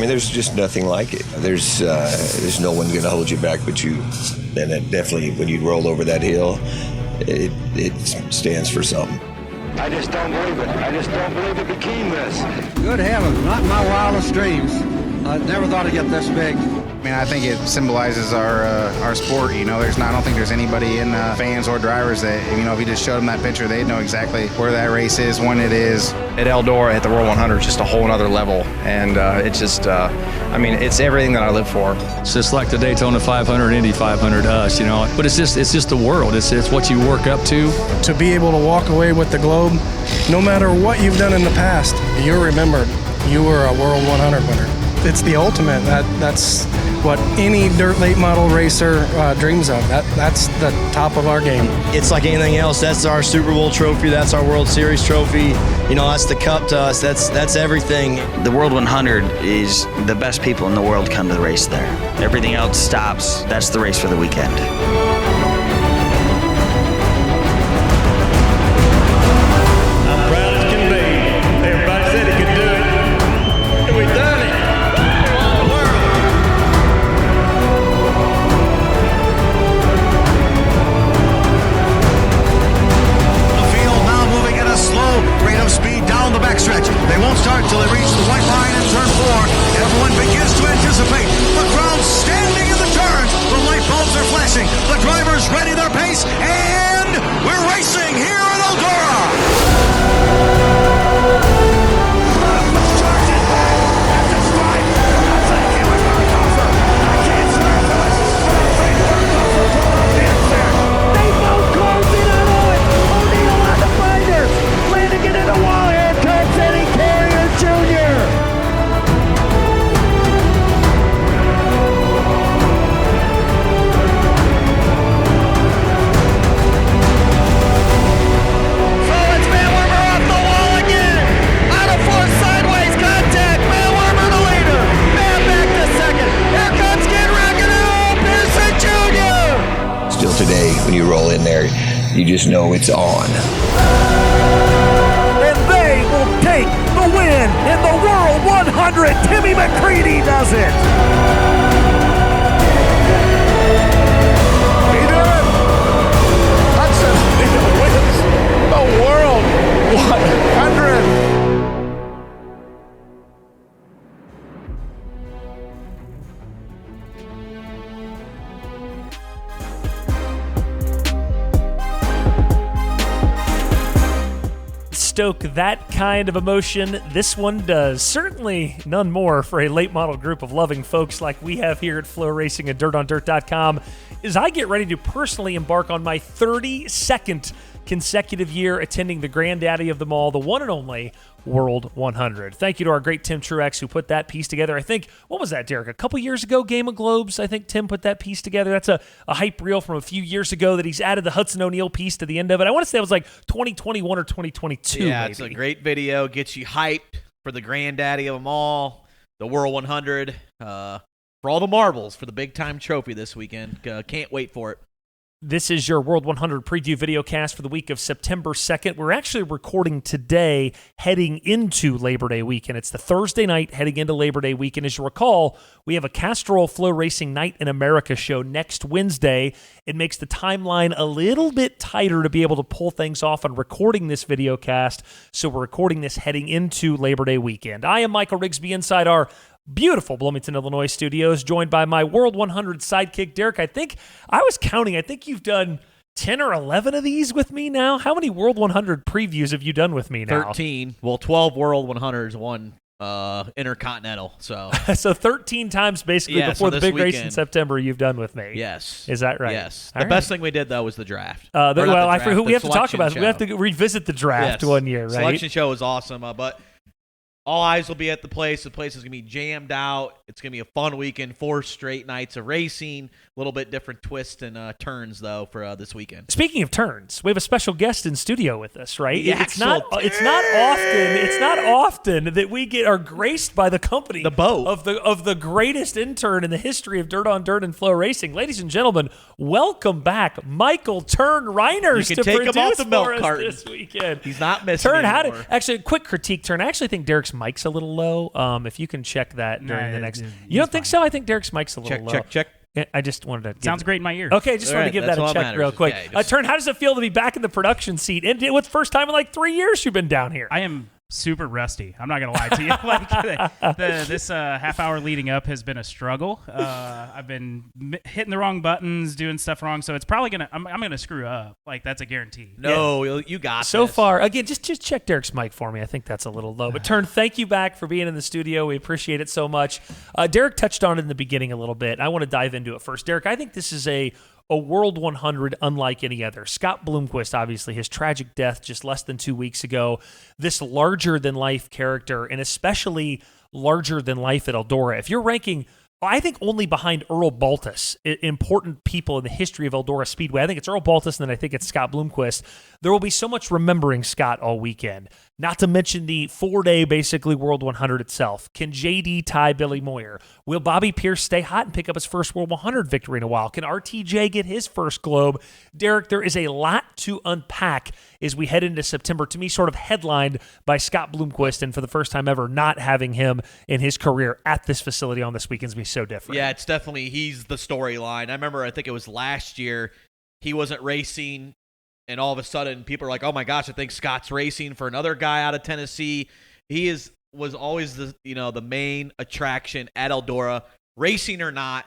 mean, there's just nothing like it. There's no one going to hold you back but you. And that definitely, when you roll over that hill, it stands for something. I just don't believe it. I just don't believe it became this. Good heavens, not in my wildest dreams. I never thought it'd get this big. I mean, I think it symbolizes our sport. I don't think there's anybody in fans or drivers that, if you just showed them that picture, they'd know exactly where that race is, when it is. At Eldora, at the World 100, it's just a whole other level. And it's just, it's everything that I live for. It's just like the Daytona 500, Indy 500 to us, But it's just the world. It's what you work up to. To be able to walk away with the globe, no matter what you've done in the past, you're remembered. You were a World 100 winner. It's the ultimate. That's what any dirt late model racer dreams of. That's the top of our game. It's like anything else. That's our Super Bowl trophy. That's our World Series trophy. That's the cup to us. That's everything. The World 100 is the best people in the world come to the race there. Everything else stops. That's the race for the weekend. They won't start till they reach the white line in turn 4. Everyone begins to anticipate. The crowd standing in the turns. The light bulbs are flashing. The drivers ready their pace. And we're racing here at Eldora. They both closed in on Owen. O'Neal on the finders. Landing it in the wall. Here comes Eddie Carrier Jr. So it's Manwermer off the wall again. Out of fourth, sideways contact. Manwermer the leader. Man back to second. Here comes Skid Rocket and Pearson Jr. Still today, when you roll in there, you just know it's on. And they will take the win in the World 100. Timmy McCreadie does it. He did it. Hudson wins the World 100. Stoke that kind of emotion, this one does. Certainly none more for a late model group of loving folks like we have here at FloRacing and DirtOnDirt.com as I get ready to personally embark on my 32nd consecutive year attending the Grandaddy of them all, the one and only World 100. Thank you to our great Tim Truex who put that piece together. I think, what was that, Derek? A couple years ago, Game of Globes, I think Tim put that piece together. That's a hype reel from a few years ago that he's added the Hudson O'Neal piece to the end of it. I want to say it was like 2021 or 2022. Yeah, maybe. It's a great video. Gets you hyped for the Granddaddy of them all, the World 100, for all the marbles for the big-time trophy this weekend. Can't wait for it. This is your World 100 preview video cast for the week of September 2nd. We're actually recording today heading into Labor Day weekend. It's the Thursday night heading into Labor Day weekend. As you recall, we have a Castrol FloRacing Night in America show next Wednesday. It makes the timeline a little bit tighter to be able to pull things off on recording this video cast. So we're recording this heading into Labor Day weekend. I am Michael Rigsby inside our beautiful Bloomington, Illinois studios, joined by my World 100 sidekick, Derek. I think you've done 10 or 11 of these with me now. How many World 100 previews have you done with me now? 13. Well, 12 World 100s, one Intercontinental. So 13 times basically before the big race in September you've done with me. Yes. Is that right? Yes. The best thing we did, though, was the draft. We have to talk about it. We have to revisit the draft one year, right? Selection show was awesome, but all eyes will be at the place. The place is going to be jammed out. It's going to be a fun weekend, 4 straight nights of racing. little bit different twist and turns though for this weekend. Speaking of turns, we have a special guest in studio with us, right? The It's not often that we are graced by the company of the greatest intern in the history of Dirt on Dirt and Flow Racing. Ladies and gentlemen, welcome back Michael Turn Reiners You to can take produce him off the milk for us carton this weekend. He's not missing Turn, anymore. actually, quick critique, Turn. I actually think Derek's mic's a little low. If you can check that during the next. You don't think so? I think Derek's mic's a little low. Check. I just wanted to. Sounds great in my ear. Okay, just wanted to give that a check real quick. Okay, Turn, how does it feel to be back in the production seat? And it was the first time in like 3 years you've been down here. I am super rusty. I'm not gonna lie to you. This half hour leading up has been a struggle. I've been hitting the wrong buttons, doing stuff wrong, so it's probably I'm gonna screw up. Like, that's a guarantee. No, you got so this. far. Again, just check Derek's mic for me. I think that's a little low. But Turn, thank you back for being in the studio. We appreciate it so much. Derek touched on it in the beginning a little bit. I want to dive into it first. Derek, I think this is a World 100 unlike any other. Scott Bloomquist, obviously, his tragic death just less than 2 weeks ago. This larger-than-life character, and especially larger-than-life at Eldora. If you're ranking, I think only behind Earl Baltus, important people in the history of Eldora Speedway, I think it's Earl Baltus, and then I think it's Scott Bloomquist. There will be so much remembering Scott all weekend. Not to mention the 4-day, basically, World 100 itself. Can JD tie Billy Moyer? Will Bobby Pierce stay hot and pick up his first World 100 victory in a while? Can RTJ get his first Globe? Derek, there is a lot to unpack as we head into September, to me sort of headlined by Scott Bloomquist, and for the first time ever, not having him in his career at this facility on this weekend is going to be so different. Yeah, it's definitely, he's the storyline. I remember, I think it was last year, he wasn't racing, and all of a sudden people are like, oh my gosh, I think Scott's racing for another guy out of Tennessee. He was always the main attraction at Eldora, racing or not.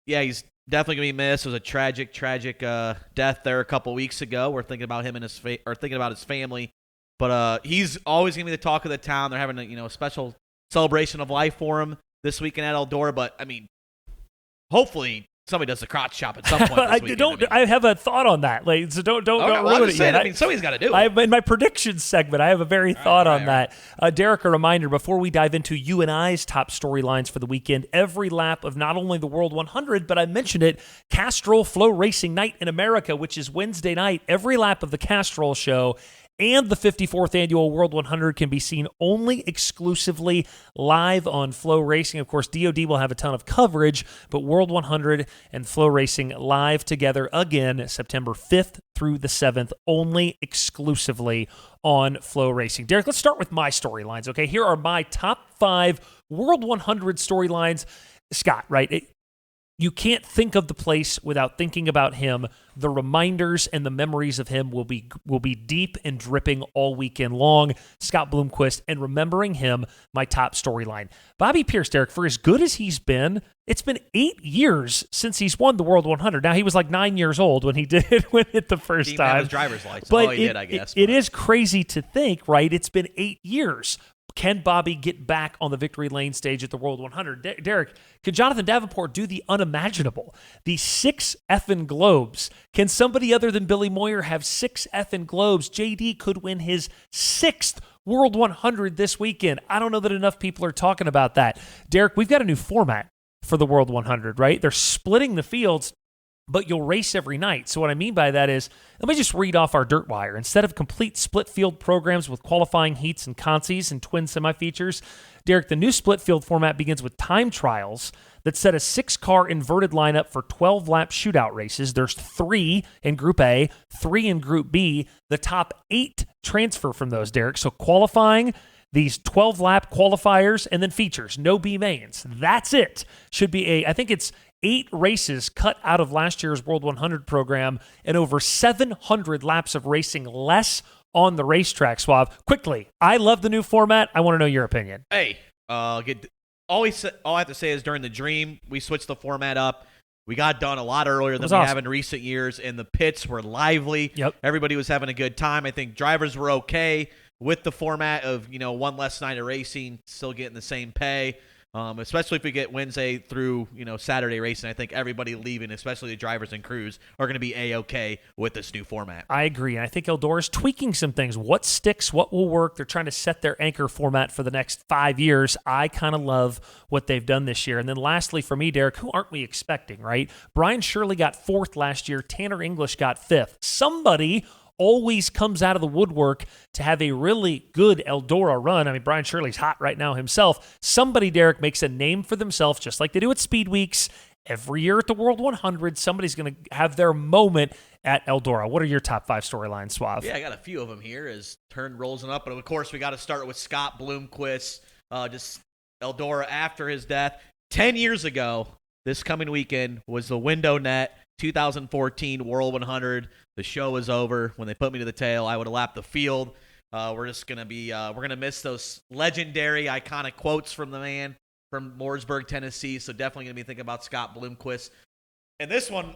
He's definitely gonna be missed. It was a tragic death there a couple weeks ago. We're thinking about him and thinking about his family, but he's always gonna be the talk of the town. They're having a special celebration of life for him this weekend at Eldora. But I mean, hopefully somebody does the crotch chop at some point this weekend. I have a thought on that. Like, so don't ruin it yet. I mean, somebody's got to do it. In my predictions segment, I have a very thought on that. Derek, a reminder, before we dive into you and I's top storylines for the weekend, every lap of not only the World 100, but I mentioned it, Castrol Flow Racing Night in America, which is Wednesday night. Every lap of the Castrol show and the 54th Annual World 100 can be seen only exclusively live on Flow Racing. Of course, DOD will have a ton of coverage, but World 100 and Flow Racing live together again September 5th through the 7th, only exclusively on Flow Racing. Derek, let's start with my storylines, okay? Here are my top 5 World 100 storylines. Scott, right? You can't think of the place without thinking about him. The reminders and the memories of him will be deep and dripping all weekend long. Scott Bloomquist, and remembering him, my top storyline. Bobby Pierce, Derek, for as good as he's been, it's been 8 years since he's won the World 100. Now, he was like 9 years old when he did win it the first time. He had his driver's license. But he did, I guess. It is crazy to think, right? It's been 8 years. Can Bobby get back on the victory lane stage at the World 100? Derek, could Jonathan Davenport do the unimaginable? The 6 effing Globes. Can somebody other than Billy Moyer have 6 effing Globes? JD could win his 6th World 100 this weekend. I don't know that enough people are talking about that. Derek, we've got a new format for the World 100, right? They're splitting the fields, but you'll race every night. So what I mean by that is, let me just read off our Dirt Wire. Instead of complete split field programs with qualifying heats and consies and twin semi-features, Derek, the new split field format begins with time trials that set a 6-car inverted lineup for 12-lap shootout races. There's 3 in Group A, 3 in Group B. The top 8 transfer from those, Derek. So qualifying, these 12-lap qualifiers, and then features. No B mains. That's it. Should be I think it's 8 races cut out of last year's World 100 program and over 700 laps of racing less on the racetrack, Suave. Quickly, I love the new format. I want to know your opinion. Hey, all I have to say is during the Dream, we switched the format up. We got done a lot earlier than we have in recent years, and the pits were lively. Yep. Everybody was having a good time. I think drivers were okay with the format of, one less night of racing, still getting the same pay. especially if we get Wednesday through Saturday racing. I think everybody leaving, especially the drivers and crews, are going to be A-OK with this new format. I agree. And I think Eldora's tweaking some things. What sticks, what will work. They're trying to set their anchor format for the next 5 years. I kind of love what they've done this year. And then lastly for me, Derek, who aren't we expecting, right? Brian Shirley got 4th last year. Tanner English got 5th. Somebody always comes out of the woodwork to have a really good Eldora run. I mean, Brian Shirley's hot right now himself. Somebody, Derek, makes a name for themselves, just like they do at Speed Weeks. Every year at the World 100, somebody's going to have their moment at Eldora. What are your top 5 storylines, Suave? Yeah, I got a few of them here as turn rolls up. But, of course, we got to start with Scott Bloomquist, just Eldora after his death. 10 years ago, this coming weekend, was the window net 2014 World 100. The show is over. When they put me to the tail, I would have lapped the field. We're just going to be we're going to miss those legendary, iconic quotes from the man from Mooresburg, Tennessee. So definitely going to be thinking about Scott Bloomquist. And this one,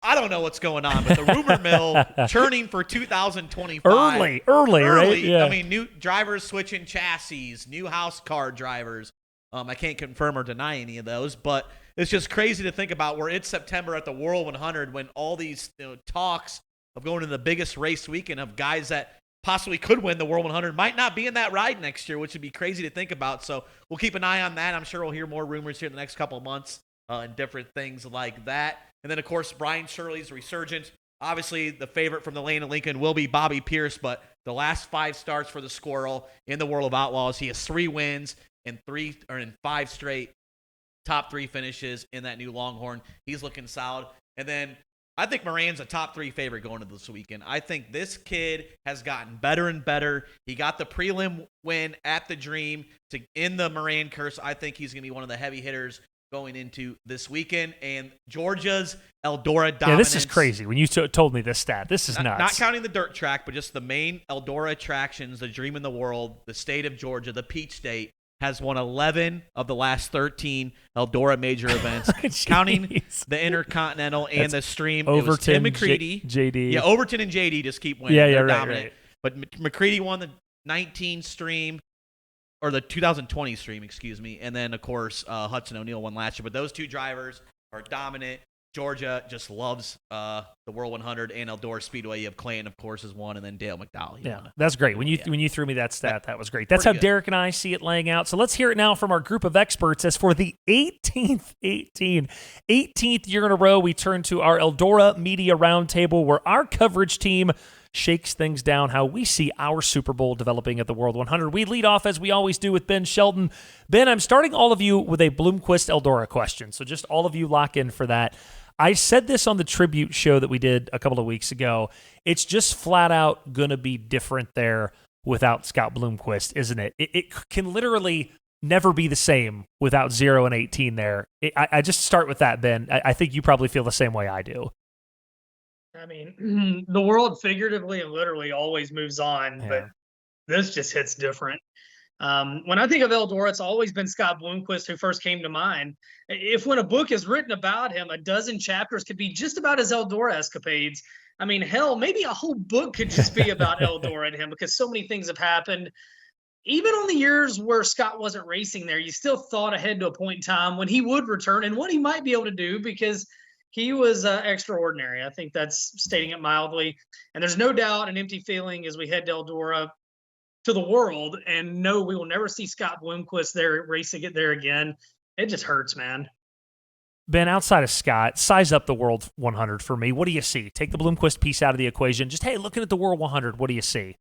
I don't know what's going on, but the rumor mill churning for 2025. Early, right? Yeah. I mean, new drivers switching chassis, new house car drivers. I can't confirm or deny any of those, but it's just crazy to think about where it's September at the World 100 when all these talks of going to the biggest race weekend of guys that possibly could win the World 100 might not be in that ride next year, which would be crazy to think about. So we'll keep an eye on that. I'm sure we'll hear more rumors here in the next couple of months and different things like that. And then, of course, Brian Shirley's resurgence. Obviously, the favorite from the lane of Lincoln will be Bobby Pierce, but the last 5 starts for the Squirrel in the World of Outlaws, he has 3 wins and 5 straight top 3 finishes in that new Longhorn. He's looking solid. And then I think Moran's a top 3 favorite going into this weekend. I think this kid has gotten better and better. He got the prelim win at the Dream to end the Moran curse. I think he's going to be one of the heavy hitters going into this weekend. And Georgia's Eldora dominance. Yeah, this is crazy. When you told me this stat, this is nuts. Not counting the dirt track, but just the main Eldora attractions, the dream in the world, the state of Georgia, the Peach State, has won 11 of the last 13 Eldora major events, counting the Intercontinental and the Stream. Overton, it was Tim McCreadie. JD. Yeah, Overton and JD just keep winning. Yeah, They're right, dominant. right. But McCreadie won the 19 Stream, or the 2020 Stream, excuse me. And then, of course, Hudson O'Neal won last year. But those 2 drivers are dominant. Georgia just loves the World 100 and Eldora Speedway. You have Clayton, of course, is one, and then Dale McDowell. Yeah, that's great. When you threw me that stat, that was great. That's how Derek and I see it laying out. So let's hear it now from our group of experts. As for the 18th year in a row, we turn to our Eldora Media Roundtable, where our coverage team shakes things down, how we see our Super Bowl developing at the World 100. We lead off, as we always do, with Ben Sheldon. Ben, I'm starting all of you with a Bloomquist Eldora question, so just all of you lock in for that. I said this on the tribute show that we did a couple of weeks ago. It's just flat out going to be different there without Scott Bloomquist, isn't it? It can literally never be the same without 0 and 18 there. I just start with that, Ben. I think you probably feel the same way I do. I mean, the world figuratively and literally always moves on, but this just hits different. When I think of Eldora, it's always been Scott Bloomquist who first came to mind. If when a book is written about him, a dozen chapters could be just about his Eldora escapades. I mean, hell, maybe a whole book could just be about Eldora and him, because so many things have happened. Even on the years where Scott wasn't racing there, you still thought ahead to a point in time when he would return and what he might be able to do, because he was extraordinary. I think that's stating it mildly. And there's no doubt an empty feeling as we head to Eldora to the world, and no, we will never see Scott Bloomquist there racing it there again. It just hurts, man. Ben, outside of Scott, size up the World 100 for me. What do you see? Take the Bloomquist piece out of the equation. Just, hey, looking at the World 100, what do you see?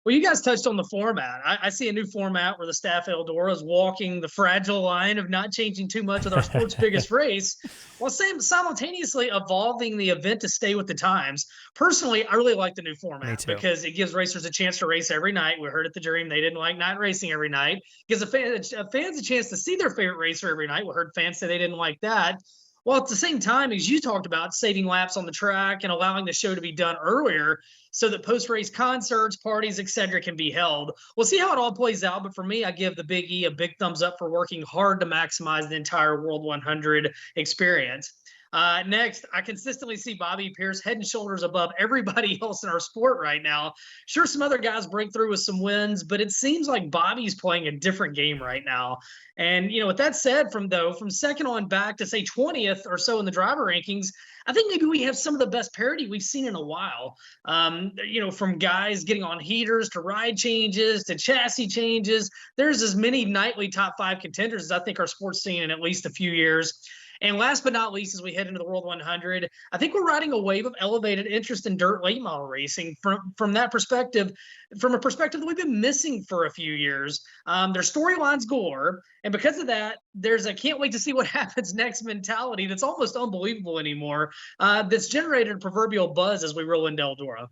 Well, you guys touched on the format. I see a new format where the staff at Eldora is walking the fragile line of not changing too much with our sport's biggest race, while simultaneously evolving the event to stay with the times. Personally, I really like the new format because it gives racers a chance to race every night. We heard at the Dream they didn't like night racing every night. It gives fans a chance to see their favorite racer every night. We heard fans say they didn't like that. While at the same time, as you talked about, saving laps on the track and allowing the show to be done earlier so that post-race concerts, parties, etc. can be held. We'll see how it all plays out, but for me, I give the Big E a big thumbs up for working hard to maximize the entire World 100 experience. Next, I consistently see Bobby Pierce head and shoulders above everybody else in our sport right now. Sure, some other guys break through with some wins, but it seems like Bobby's playing a different game right now. And, with that said, from second on back to say 20th or so in the driver rankings, I think maybe we have some of the best parity we've seen in a while. From guys getting on heaters to ride changes to chassis changes, there's as many nightly top 5 contenders as I think our sport's seen in at least a few years. And last but not least, as we head into the World 100, I think we're riding a wave of elevated interest in dirt late model racing from that perspective, from a perspective that we've been missing for a few years. There's storylines galore, and because of that, there's a can't wait to see what happens next mentality that's almost unbelievable anymore, that's generated a proverbial buzz as we roll into Eldora.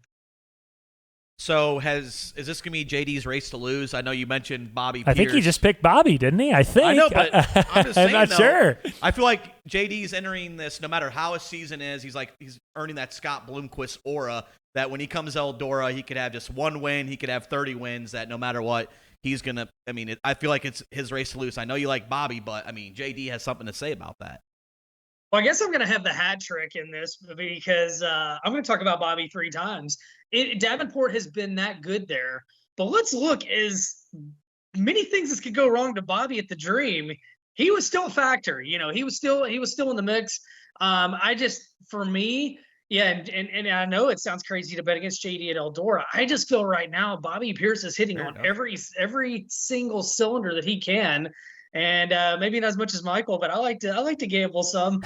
So is this going to be JD's race to lose? I know you mentioned Bobby Pierce. I think he just picked Bobby, didn't he? I think. I know, but I'm just saying, I'm not sure. I feel like JD's entering this, no matter how his season is, he's earning that Scott Bloomquist aura that when he comes to Eldora, he could have just one win, he could have 30 wins, that no matter what, he's going to, I feel like it's his race to lose. I know you like Bobby, but, JD has something to say about that. Well, I guess I'm going to have the hat trick in this because I'm going to talk about Bobby 3 times. Davenport has been that good there, but let's look, as many things as could go wrong to Bobby at the Dream, he was still a factor. He was still in the mix. For me, yeah, and I know it sounds crazy to bet against JD at Eldora. I just feel right now Bobby Pierce is hitting on every single cylinder that he can. And maybe not as much as Michael, but I like to gamble some.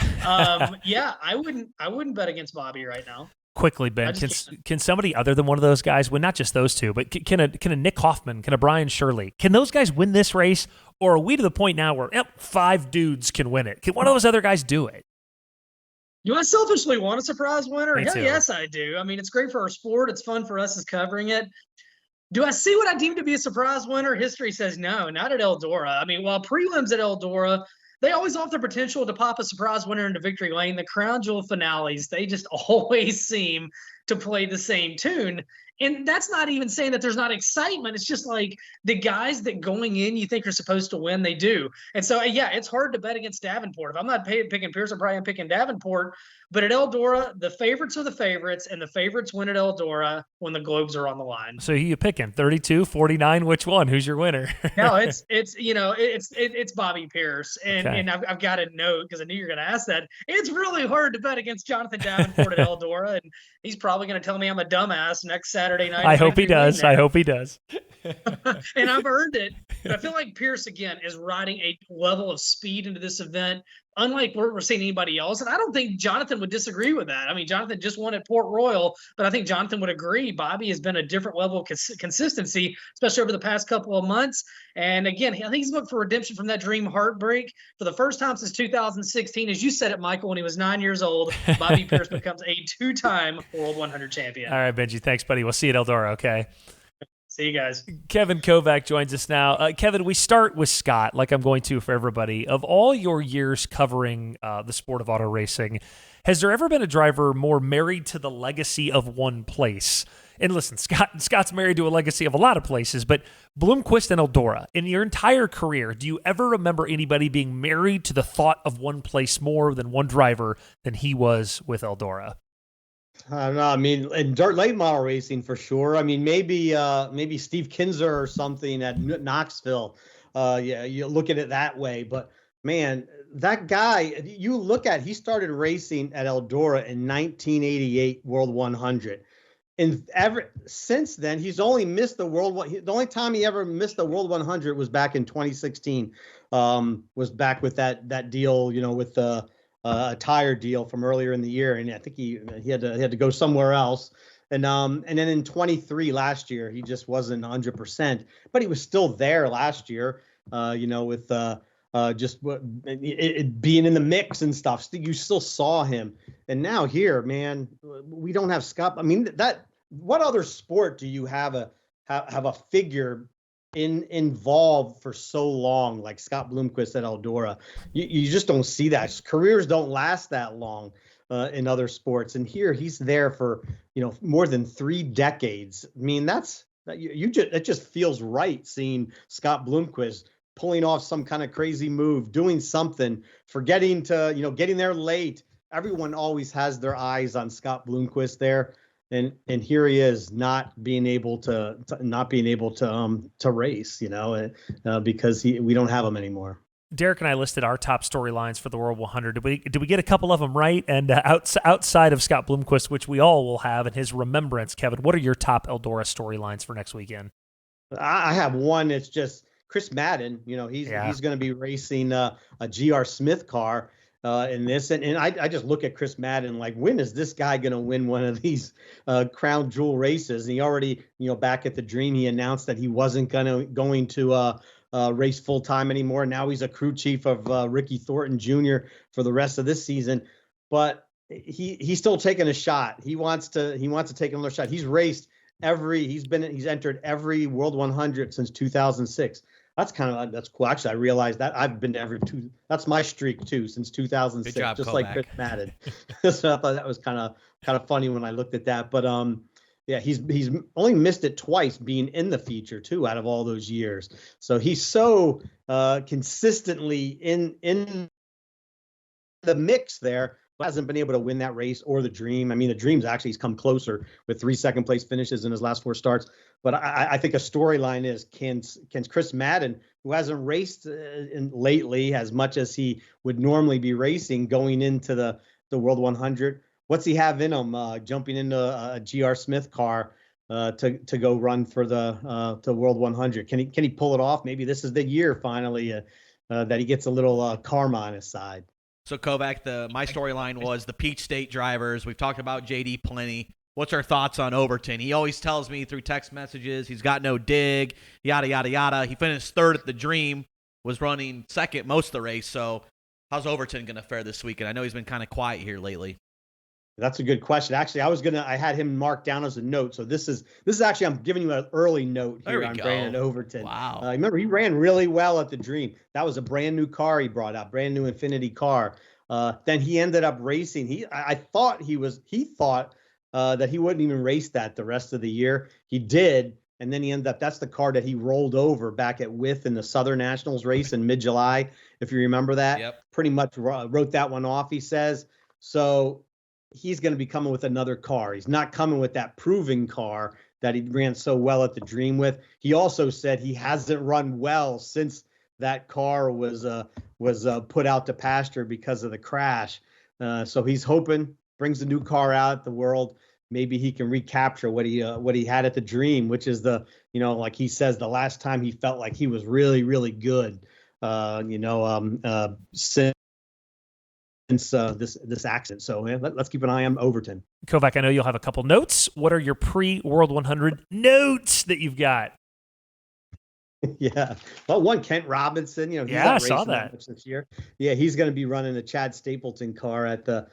Yeah, I wouldn't bet against Bobby right now. Quickly, Ben, can somebody other than one of those guys win? Not just those two, but can a Nick Hoffman, can a Brian Shirley, can those guys win this race? Or are we to the point now where 5 dudes can win it? Can one of those other guys do it? I selfishly want a surprise winner? Me Hell too. yes, I do. It's great for our sport. It's fun for us as covering it. Do I see what I deem to be a surprise winner? History says no, not at Eldora. While prelims at Eldora, they always offer the potential to pop a surprise winner into victory lane. The crown jewel finales, they just always seem to play the same tune. And that's not even saying that there's not excitement. It's just like the guys that going in you think are supposed to win, they do. And so, yeah, it's hard to bet against Davenport. If I'm not picking Pierce, I'm probably picking Davenport. But at Eldora, the favorites are the favorites, and the favorites win at Eldora when the globes are on the line. So who you picking? 32, 49, which one? Who's your winner? No, it's Bobby Pierce. And I've got a note because I knew you were going to ask that. It's really hard to bet against Jonathan Davenport at Eldora, and he's probably going to tell me I'm a dumbass next Saturday night. I hope he does. And I've earned it. But I feel like Pierce, again, is riding a level of speed into this event, unlike we're seeing anybody else. And I don't think Jonathan would disagree with that. Jonathan just won at Port Royal, but I think Jonathan would agree. Bobby has been a different level of consistency, especially over the past couple of months. And again, I think he's looking for redemption from that Dream heartbreak. For the first time since 2016, as you said it, Michael, when he was 9 years old, Bobby Pierce becomes a 2-time World 100 champion. All right, Benji, thanks, buddy. We'll see you at Eldora, okay? See you guys. Kevin Kovac joins us now. Kevin, we start with Scott, like I'm going to for everybody. Of all your years covering the sport of auto racing, has there ever been a driver more married to the legacy of one place? And listen, Scott's married to a legacy of a lot of places, but Bloomquist and Eldora, in your entire career, do you ever remember anybody being married to the thought of one place more than one driver than he was with Eldora? I don't know. In dirt late model racing for sure. Maybe Steve Kinzer or something at Knoxville. Yeah, you look at it that way. But man, that guy, he started racing at Eldora in 1988 World 100. And since then, he's only missed the the only time he ever missed the World 100 was back in 2016. Was back with that deal, with the a tire deal from earlier in the year, and I think he had to go somewhere else. And then in 23 last year, he just wasn't 100%, but he was still there last year. With being in the mix and stuff. You still saw him, and now here, man, we don't have Scott. What other sport do you have a figure involved for so long like Scott Bloomquist at Eldora? You just don't see that. Careers don't last that long in other sports, and here he's there for more than 3 decades. It just feels right seeing Scott Bloomquist pulling off some kind of crazy move, doing something, forgetting to getting there late, everyone always has their eyes on Scott Bloomquist there, and here he is not being able to race, because we don't have him anymore. Derek and I listed our top storylines for the World 100. Did we get a couple of them right? And outside of Scott Bloomquist, which we all will have in his remembrance, Kevin, what are your top Eldora storylines for next weekend? I have one. It's just Chris Madden. He's going to be racing a GR Smith car in this, and I just look at Chris Madden like, when is this guy going to win one of these crown jewel races? And he already, back at the Dream, he announced that he wasn't going to race full time anymore. Now he's a crew chief of Ricky Thornton Jr. for the rest of this season, but he's still taking a shot. He wants to take another shot. He's raced he's entered every World 100 since 2006. That's cool. Actually, I realized that I've been to every two. That's my streak too, since 2006. Good job, just Kovac. like Chris Madden. So I thought that was kind of funny when I looked at that. But yeah, he's only missed it twice being in the feature too, out of all those years. So he's so consistently in the mix there, but hasn't been able to win that race or the Dream. I mean, the Dream's actually he's come closer with 3 second-place finishes in his last 4 starts. But I think a storyline is, can Chris Madden, who hasn't raced lately as much as he would normally be racing going into the World 100, what's he have in him jumping into a GR Smith car to go run for the World 100? Can he pull it off? Maybe this is the year finally that he gets a little karma on his side. So Kovac, my storyline was the Peach State drivers. We've talked about JD plenty. What's our thoughts on Overton? He always tells me through text messages he's got no dig, yada, yada, yada. He finished 3rd at the Dream, was running 2nd most of the race. So how's Overton going to fare this weekend? I know he's been kind of quiet here lately. That's a good question. Actually, I had him marked down as a note. So this is actually, I'm giving you an early note here on Brandon Overton. Wow. Remember, he ran really well at the Dream. That was a brand new car he brought out, brand new Infiniti car. Then he ended up racing. He thought that he wouldn't even race that the rest of the year. He did. And then he ended up, that's the car that he rolled over back at Wythe in the Southern Nationals race in mid-July, if you remember that. Yep. Pretty much wrote that one off, he says. So he's going to be coming with another car. He's not coming with that proving car that he ran so well at the Dream with. He also said he hasn't run well since that car was put out to pasture because of the crash. So he's hoping, brings the new car out at the World, maybe he can recapture what he had at the Dream, which is like he says, the last time he felt like he was really, really good. Since this accident. So let's keep an eye on Overton. Kovac, I know you'll have a couple notes. What are your pre-World 100 notes that you've got? Yeah. Well, one, Kent Robinson, he's I saw that this year. Yeah, he's going to be running a Chad Stapleton car at the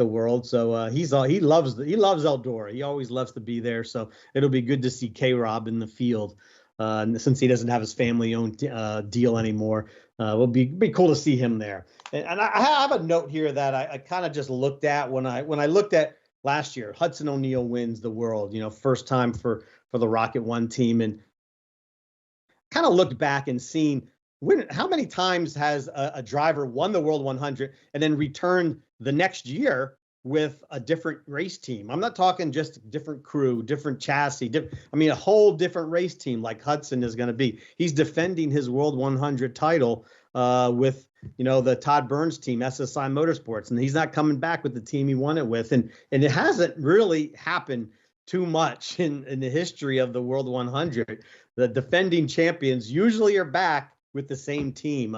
World. So he loves Eldora. He always loves to be there. So it'll be good to see K-Rob in the field. Since he doesn't have his family-owned deal anymore, it'll be cool to see him there. And I have a note here that I kind of just looked at when I looked at last year. Hudson O'Neal wins the World, first time for the Rocket1 team, and kind of looked back and seen how many times has a driver won the World 100 and then returned the next year with a different race team. I'm not talking just different crew, different chassis. A whole different race team like Hudson is going to be. He's defending his World 100 title with, the Todd Burns team, SSI Motorsports, and he's not coming back with the team he won it with. And it hasn't really happened too much in the history of the World 100. The defending champions usually are back with the same team.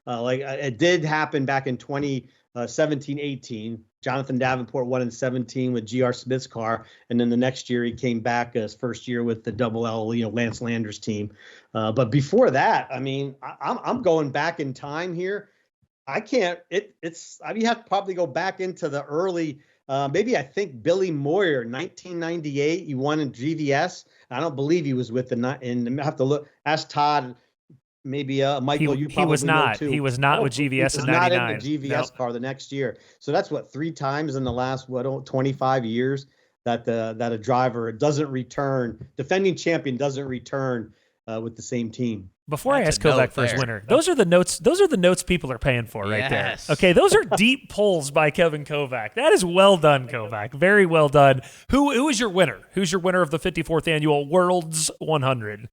Like it did happen back in 2017-18. Jonathan Davenport won in 17 with GR Smith's car, and then the next year he came back his first year with the Double L, Lance Landers team. But before that, I'm going back in time here. I can't. You have to probably go back into the early. Maybe I think Billy Moyer, 1998. He won in GVS. I don't believe he was with and I have to look. Ask Todd. Maybe Michael, you probably know too. He was not with GVS in 99. Not in the GVS car the next year. So that's 3 times in the last 25 years that a driver doesn't return, defending champion doesn't return with the same team. Before I That's ask a note Kovac for his there. winner, those are the notes. Those are the notes people are paying for right Yes. there. Okay, those are deep pulls by Kevin Kovac. That is well done, Kovac. Very well done. Who is your winner? Who's your winner of the 54th annual World's 100?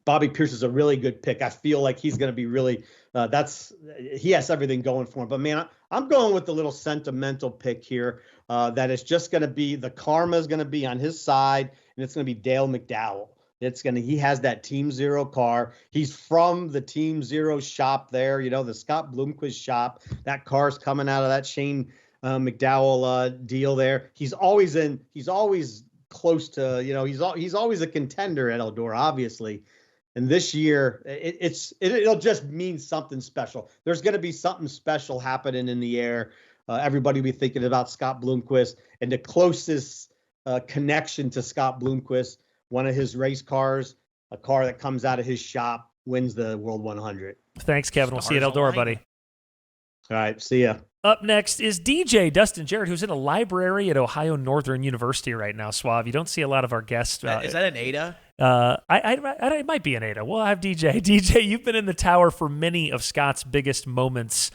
Bobby Pierce is a really good pick. I feel like he's going to be really. He has everything going for him. But man, I'm going with the little sentimental pick here. That is just going to be the karma is going to be on his side, and it's going to be Dale McDowell. He has that Team Zero car. He's from the Team Zero shop there, the Scott Bloomquist shop. That car's coming out of that Shane McDowell deal there. He's always close to, he's always a contender at Eldora, obviously. And this year, it'll just mean something special. There's going to be something special happening in the air. Everybody will be thinking about Scott Bloomquist, and the closest connection to Scott Bloomquist, one of his race cars, a car that comes out of his shop, wins the World 100. Thanks, Kevin. We'll see you at Eldora, buddy. All right, see ya. Up next is DJ Dustin Jarrett, who's in a library at Ohio Northern University right now, Suave. You don't see a lot of our guests. Is that an ADA? It might be an ADA. We'll have DJ. DJ, you've been in the tower for many of Scott's biggest moments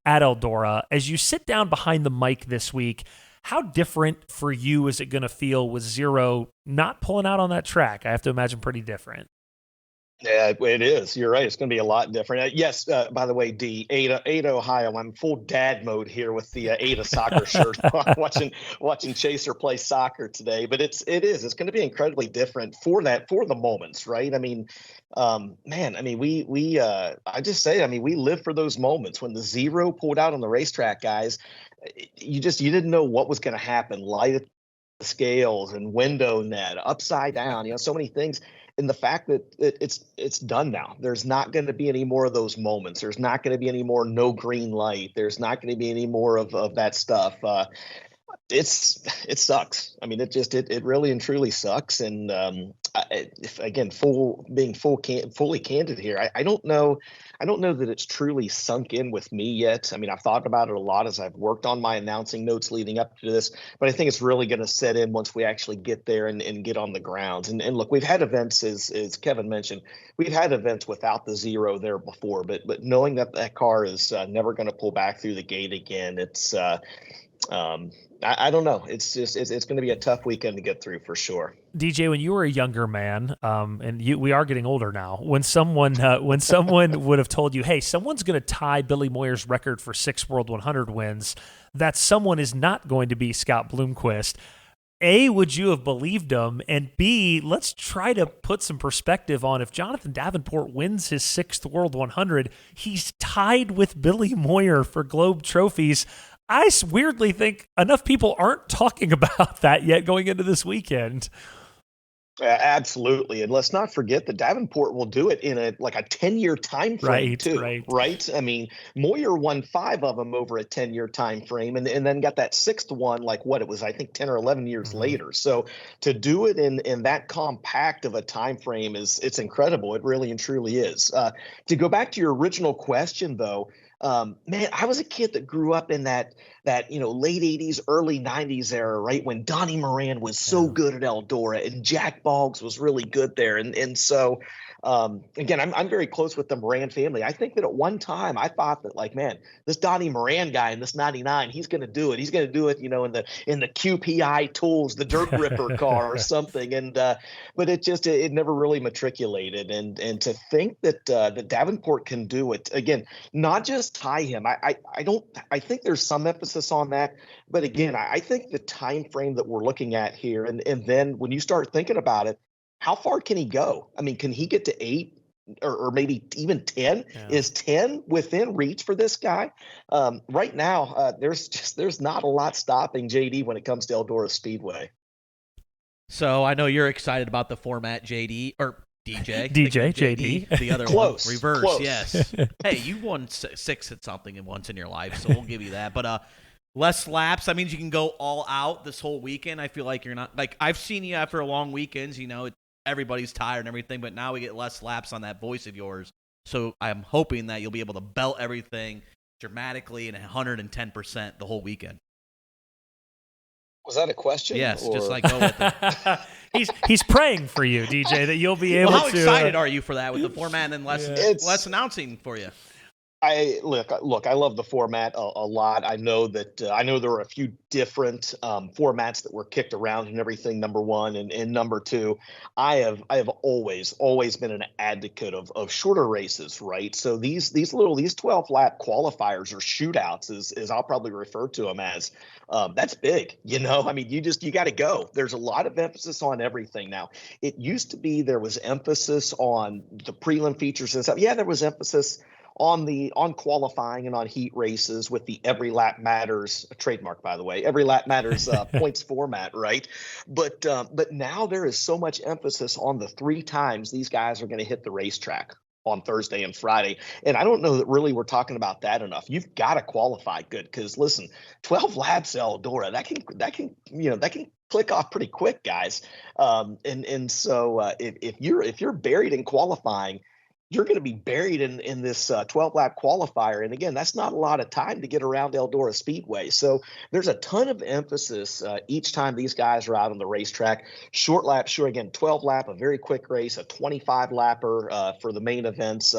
at Eldora. As you sit down behind the mic this week, how different for you is it going to feel with Zero not pulling out on that track? I have to imagine pretty different. Yeah, it is. You're right. It's going to be a lot different. Yes, by the way, Ada, Ohio. I'm full dad mode here with the Ada soccer shirt on, watching Chaser play soccer today. But it's going to be incredibly different for the moments, right? I mean, man, I mean, we live for those moments when the Zero pulled out on the racetrack, guys. You didn't know what was going to happen. Light at the scales and window net, upside down. So many things. And the fact that it's done now. There's not going to be any more of those moments. There's not going to be any more no green light. There's not going to be any more of that stuff. It sucks. I mean, it really and truly sucks. And fully candid here, I don't know that it's truly sunk in with me yet. I mean, I've thought about it a lot as I've worked on my announcing notes leading up to this, but I think it's really going to set in once we actually get there and get on the grounds. And look, we've had events, as Kevin mentioned, we've had events without the Zero there before, but knowing that car is never going to pull back through the gate again, it's I don't know. It's going to be a tough weekend to get through for sure. DJ, when you were a younger man, and we are getting older now, when someone would have told you, hey, someone's going to tie Billy Moyer's record for 6 World 100 wins, that someone is not going to be Scott Bloomquist, A, would you have believed him? And B, let's try to put some perspective on if Jonathan Davenport wins his 6th World 100, he's tied with Billy Moyer for Globe trophies. I weirdly think enough people aren't talking about that yet going into this weekend. Absolutely. And let's not forget that Davenport will do it in a 10-year time frame right? I mean, Moyer won 5 of them over a 10-year time frame and then got that 6th one, it was, I think 10 or 11 years later. So to do it in that compact of a time frame it's incredible. It really and truly is. To go back to your original question though, man, I was a kid that grew up in that late 80s, early 90s era, right? When Donnie Moran was so good at Eldora and Jack Boggs was really good there. And so, again, I'm very close with the Moran family. I think that at one time I thought that man, this Donnie Moran guy in this 99, he's going to do it. He's going to do it, in the QPI Tools, the Dirt Ripper car or something. And, but it never really matriculated. And to think that Davenport can do it again, not just tie him. I think there's some emphasis on that, but again, I think the time frame that we're looking at here, and then when you start thinking about it, how far can he go? I mean, can he get to 8 or maybe even 10? Yeah. Is 10 within reach for this guy? Right now, there's not a lot stopping JD when it comes to Eldora Speedway. So I know you're excited about the format, JD or DJ. JD. The other close, one, reverse. Close. Yes. Hey, you won 6 at something once in your life, so we'll give you that. But less laps. That means you can go all out this whole weekend. I feel like you're not I've seen you after long weekends. Everybody's tired and everything, but now we get less laps on that voice of yours. So I'm hoping that you'll be able to belt everything dramatically and 110% the whole weekend. Was that a question? Yes, or? just like go with it. He's praying for you, DJ, that you'll be able Well, how to. excited are you for that with the format and less announcing for you? Look, I love the format a lot. I know that there are a few different formats that were kicked around and everything. Number one and number two, I have always been an advocate of shorter races, right? So these 12 lap qualifiers or shootouts, as I'll probably refer to them as, that's big. I mean, you got to go. There's a lot of emphasis on everything now. It used to be there was emphasis on the prelim features and stuff. Yeah, there was emphasis on qualifying and on heat races with the every lap matters, a trademark, by the way, every lap matters points format, right? But now there is so much emphasis on the 3 times these guys are going to hit the racetrack on Thursday and Friday. And I don't know that really we're talking about that enough. You've got to qualify good, because listen, 12 laps Eldora, that can click off pretty quick, guys. So if you're buried in qualifying, you're going to be buried in this 12-lap qualifier. And again, that's not a lot of time to get around Eldora Speedway. So there's a ton of emphasis each time these guys are out on the racetrack. Short lap, sure, again, 12-lap, a very quick race, a 25-lapper for the main events.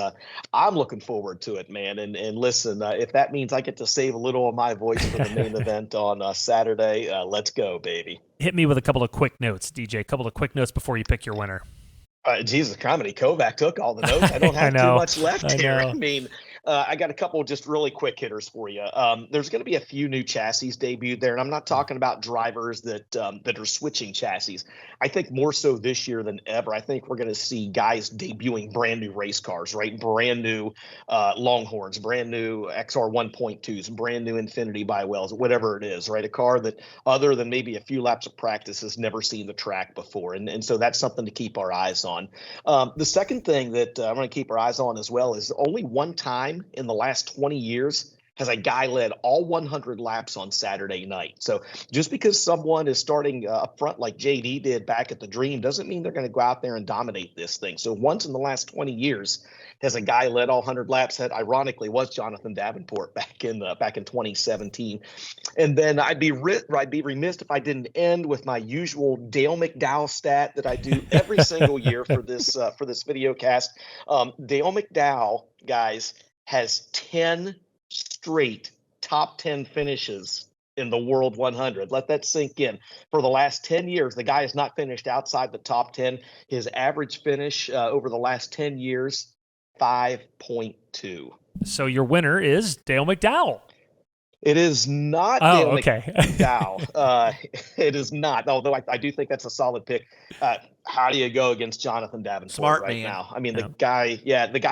I'm looking forward to it, man. And listen, if that means I get to save a little of my voice for the main event on Saturday, let's go, baby. Hit me with a couple of quick notes, DJ, a couple of quick notes before you pick your winner. Jesus, comedy. Kovac took all the notes. I don't have too much left here. I mean, I got a couple just really quick hitters for you. There's going to be a few new chassis debuted there, and I'm not talking about drivers that are switching chassis. I think more so this year than ever. I think we're going to see guys debuting brand new race cars, right? Brand new Longhorns, brand new XR 1.2s, brand new Infinity by Wells, whatever it is, right? A car that, other than maybe a few laps of practice, has never seen the track before, and so that's something to keep our eyes on. The second thing that I'm going to keep our eyes on as well is only one time in the last 20 years has a guy led all 100 laps on Saturday night. So just because someone is starting up front like JD did back at the Dream doesn't mean they're going to go out there and dominate this thing. So once in the last 20 years has a guy led all 100 laps. That ironically was Jonathan Davenport back in 2017. And then I'd be remiss if I didn't end with my usual Dale McDowell stat that I do every single year for this video cast. Dale McDowell, guys, has 10 straight top 10 finishes in the World 100. Let that sink in. For the last 10 years, the guy has not finished outside the top 10. His average finish over the last 10 years, 5.2. So your winner is Dale McDowell. It is not Dale McDowell. It is not, although I do think that's a solid pick. How do you go against Jonathan Davenport now? I mean, the guy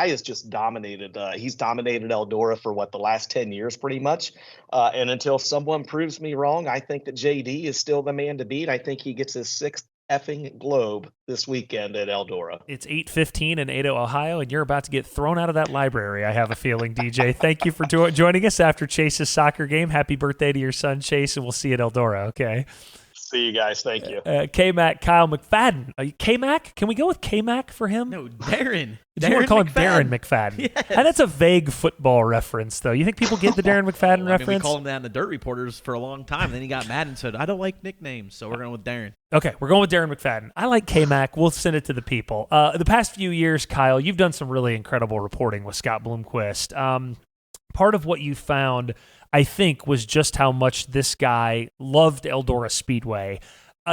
has just dominated. He's dominated Eldora for the last 10 years pretty much. And until someone proves me wrong, I think that JD is still the man to beat. I think he gets his 6th effing globe this weekend at Eldora. It's 8:15 in Ada, Ohio, and you're about to get thrown out of that library, I have a feeling, DJ. Thank you for joining us after Chase's soccer game. Happy birthday to your son, Chase, and we'll see you at Eldora, okay? See you guys. Thank you. K-Mac, Kyle McFadden. K-Mac? Can we go with K-Mac for him? No, Darren. You want to call him Darren McFadden. Yes. And that's a vague football reference, though. You think people get the Darren McFadden reference? We called him that in the Dirt Reporters for a long time. Then he got mad and said, I don't like nicknames, so we're going with Darren. Okay, we're going with Darren McFadden. I like K-Mac. We'll send it to the people. The past few years, Kyle, you've done some really incredible reporting with Scott Bloomquist. Part of what you found, I think, was just how much this guy loved Eldora Speedway.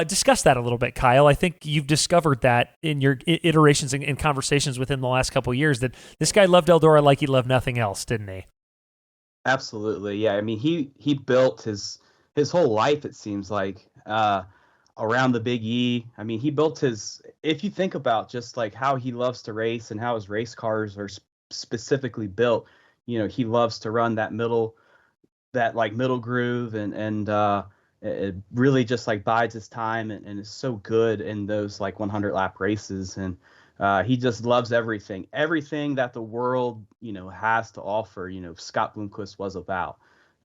Discuss that a little bit, Kyle. I think you've discovered that in your iterations and conversations within the last couple of years that this guy loved Eldora like he loved nothing else, didn't he? Absolutely, yeah. I mean, he built his whole life, it seems like, around the Big E. I mean, he built if you think about just like how he loves to race and how his race cars are specifically built, he loves to run that middle groove and it really just like bides his time and is so good in those like 100 lap races. And he just loves everything that the world, has to offer, Scott Bloomquist was about.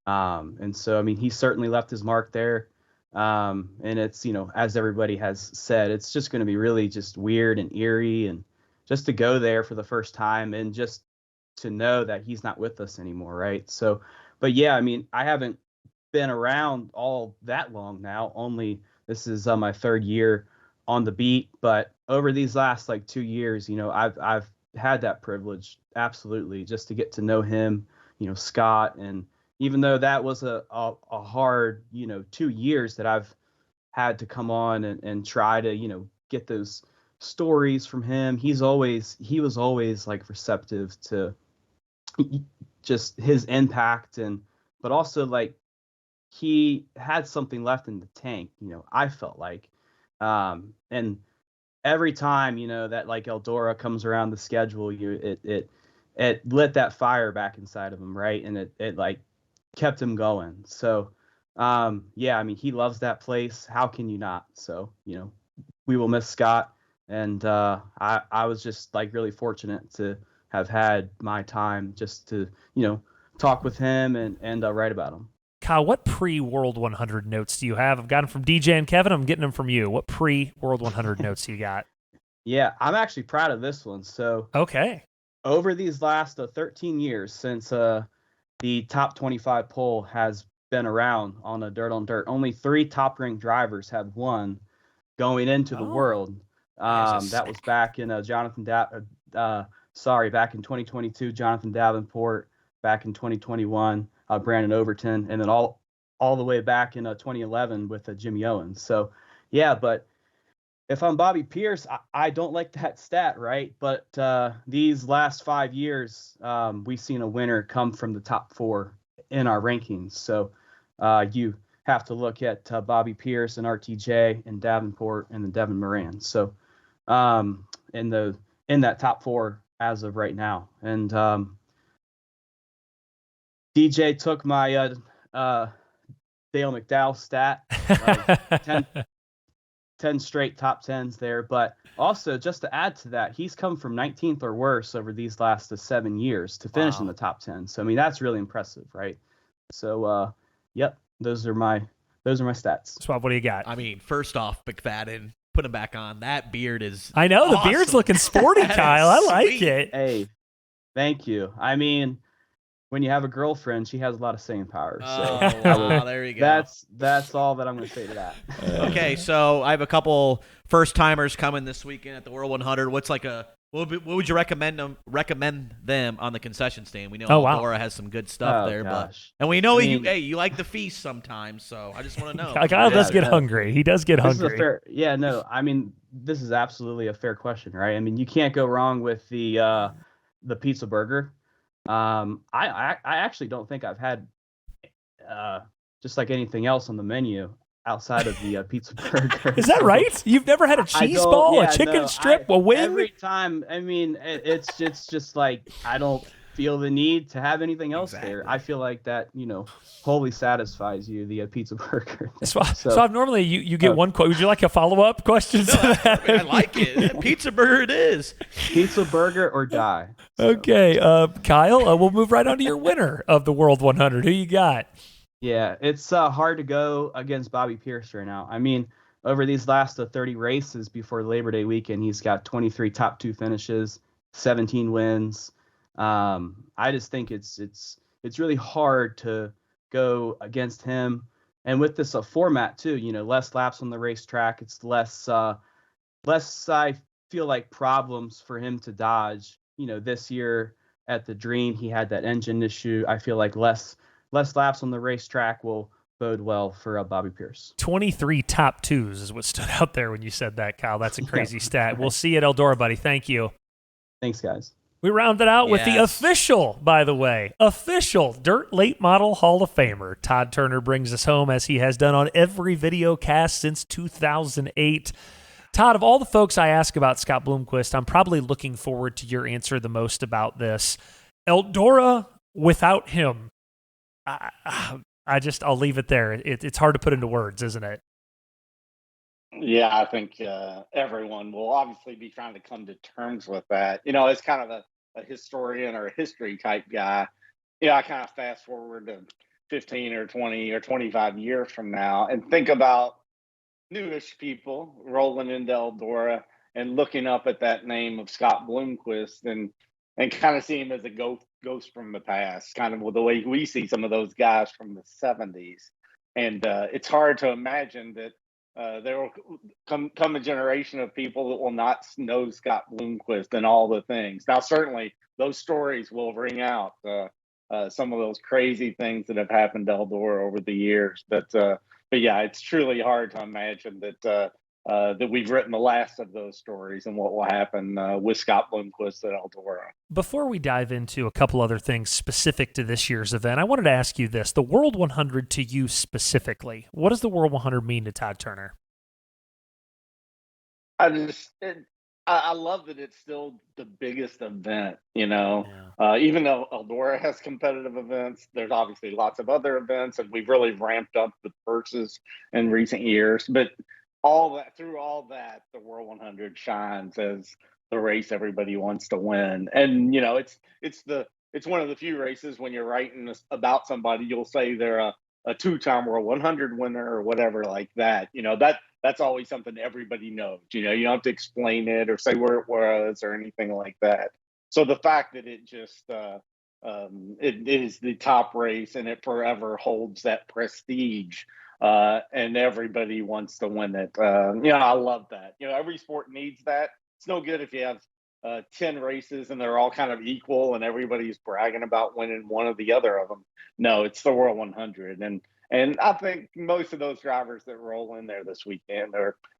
And so, I mean, he certainly left his mark there. And it's, as everybody has said, it's just going to be really just weird and eerie and just to go there for the first time and just to know that he's not with us anymore. Right. So, but yeah, I mean, I haven't been around all that long now. Only this is my 3rd year on the beat, but over these last like 2 years, I've had that privilege, absolutely, just to get to know him, Scott. And even though that was a hard, 2 years that I've had to come on and try to, get those stories from him, he was always like receptive to just his impact, but also like he had something left in the tank, I felt like, and every time, that like Eldora comes around the schedule, it lit that fire back inside of him, right? And it like kept him going. So, yeah, I mean, he loves that place. How can you not? So, we will miss Scott. And I was just like really fortunate to have had my time just to, talk with him and write about him. Kyle, what pre-World 100 notes do you have? I've got them from DJ and Kevin. I'm getting them from you. What pre-World 100 notes do you got? Yeah, I'm actually proud of this one. So, okay, over these last 13 years since the top 25 poll has been around on a Dirt on Dirt, only 3 top-ranked drivers have won going into the World. That was back in back in 2022, Jonathan Davenport. Back in 2021, Brandon Overton, and then all the way back in 2011 with Jimmy Owens. So, yeah, but if I'm Bobby Pierce, I don't like that stat, right? But these last 5 years, we've seen a winner come from the top 4 in our rankings. So you have to look at Bobby Pierce and RTJ and Davenport and then Devin Moran. So in that top 4 as of right now. And DJ took my Dale McDowell stat, like 10 straight top 10s there. But also, just to add to that, he's come from 19th or worse over these last 7 years to finish in the top 10. So, I mean, that's really impressive, right? So, yep, those are my stats. Swab, what do you got? I mean, first off, McFadden, put him back on. That beard is I know, the awesome. beard's looking sporty, Kyle. I like sweet. it. Hey, thank you. I mean, when you have a girlfriend, she has a lot of staying power. So wow, there you go. That's all that I'm going to say to that. Okay, so I have a couple first timers coming this weekend at the World 100. What's like what would you recommend them on the concession stand? We know Eldora has some good stuff there, and we know you like the feast sometimes. So I just want to know. Kyle does get hungry. He does get hungry. I mean, this is absolutely a fair question, right? I mean, you can't go wrong with the pizza burger. I actually don't think I've had just like anything else on the menu outside of the pizza burger. Is that right? You've never had a cheese ball, a chicken strip, a wing? Every time, I mean, it's just like I don't feel the need to have anything else there. I feel like that, wholly satisfies you, the pizza burger. So I've normally you get one question. Would you like a follow-up question to that? I like it. Pizza burger it is. Pizza burger or die. So. Okay, Kyle, we'll move right on to your winner of the World 100. Who you got? Yeah, it's hard to go against Bobby Pierce right now. I mean, over these last 30 races before Labor Day weekend, he's got 23 top 2 finishes, 17 wins. I just think it's really hard to go against him, and with this format too, less laps on the racetrack, it's less I feel like problems for him to dodge. This year at the Dream, he had that engine issue. I feel like less laps on the racetrack will bode well for Bobby Pierce. 23 top 2s is what stood out there when you said that, Kyle. That's a crazy stat. We'll see you at Eldora, buddy. Thank you. Thanks, guys. We rounded out with the official Dirt Late Model Hall of Famer. Todd Turner brings us home, as he has done on every video cast since 2008. Todd, of all the folks I ask about Scott Bloomquist, I'm probably looking forward to your answer the most about this. Eldora without him, I'll leave it there. It's hard to put into words, isn't it? Yeah, I think everyone will obviously be trying to come to terms with that. As kind of a historian or a history type guy, I kind of fast forward to 15 or 20 or 25 years from now and think about newish people rolling into Eldora and looking up at that name of Scott Bloomquist and kind of see him as a ghost from the past, kind of the way we see some of those guys from the 70s. And it's hard to imagine that there will come a generation of people that will not know Scott Bloomquist and all the things. Now, certainly those stories will ring out some of those crazy things that have happened to Eldora over the years. But yeah, it's truly hard to imagine that that we've written the last of those stories and what will happen with Scott Bloomquist at Eldora. Before we dive into a couple other things specific to this year's event, I wanted to ask you this. The World 100 to you specifically, what does the World 100 mean to Todd Turner? I love that it's still the biggest event, you know. Even though Eldora has competitive events, there's obviously lots of other events, and we've really ramped up the purses in recent years. But through all that, the World 100 shines as the race everybody wants to win. And you know, it's one of the few races when you're writing about somebody, you'll say they're a two-time World 100 winner or whatever like that. You know, that's always something everybody knows. You know, you don't have to explain it or say where it was or anything like that. So the fact that it just it is the top race and it forever holds that prestige, and everybody wants to win it. You know, I love that. You know, every sport needs that. It's no good if you have 10 races and they're all kind of equal and everybody's bragging about winning one or the other of them. No, it's the World 100. And I think most of those drivers that roll in there this weekend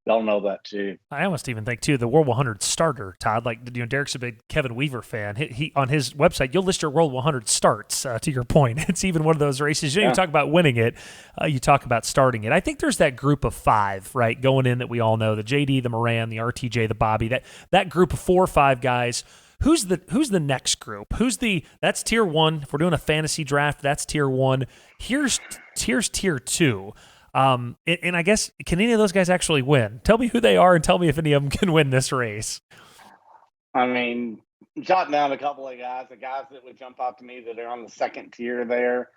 they'll know that too. I almost even think too the World 100 starter, Todd. Like, you know, Derek's a big Kevin Weaver fan. He on his website, you'll list your World 100 starts. To your point, it's even one of those races. You don't even talk about winning it. You talk about starting it. I think there's that group of 5, right, going in that we all know: the JD, the Moran, the RTJ, the Bobby. That group of 4 or 5 guys. Who's the next group? That's tier 1. If we're doing a fantasy draft, that's tier 1. Here's tier 2. And I guess, can any of those guys actually win? Tell me who they are and tell me if any of them can win this race. I mean, jotting down a couple of guys, the guys that would jump out to me that are on the second tier there: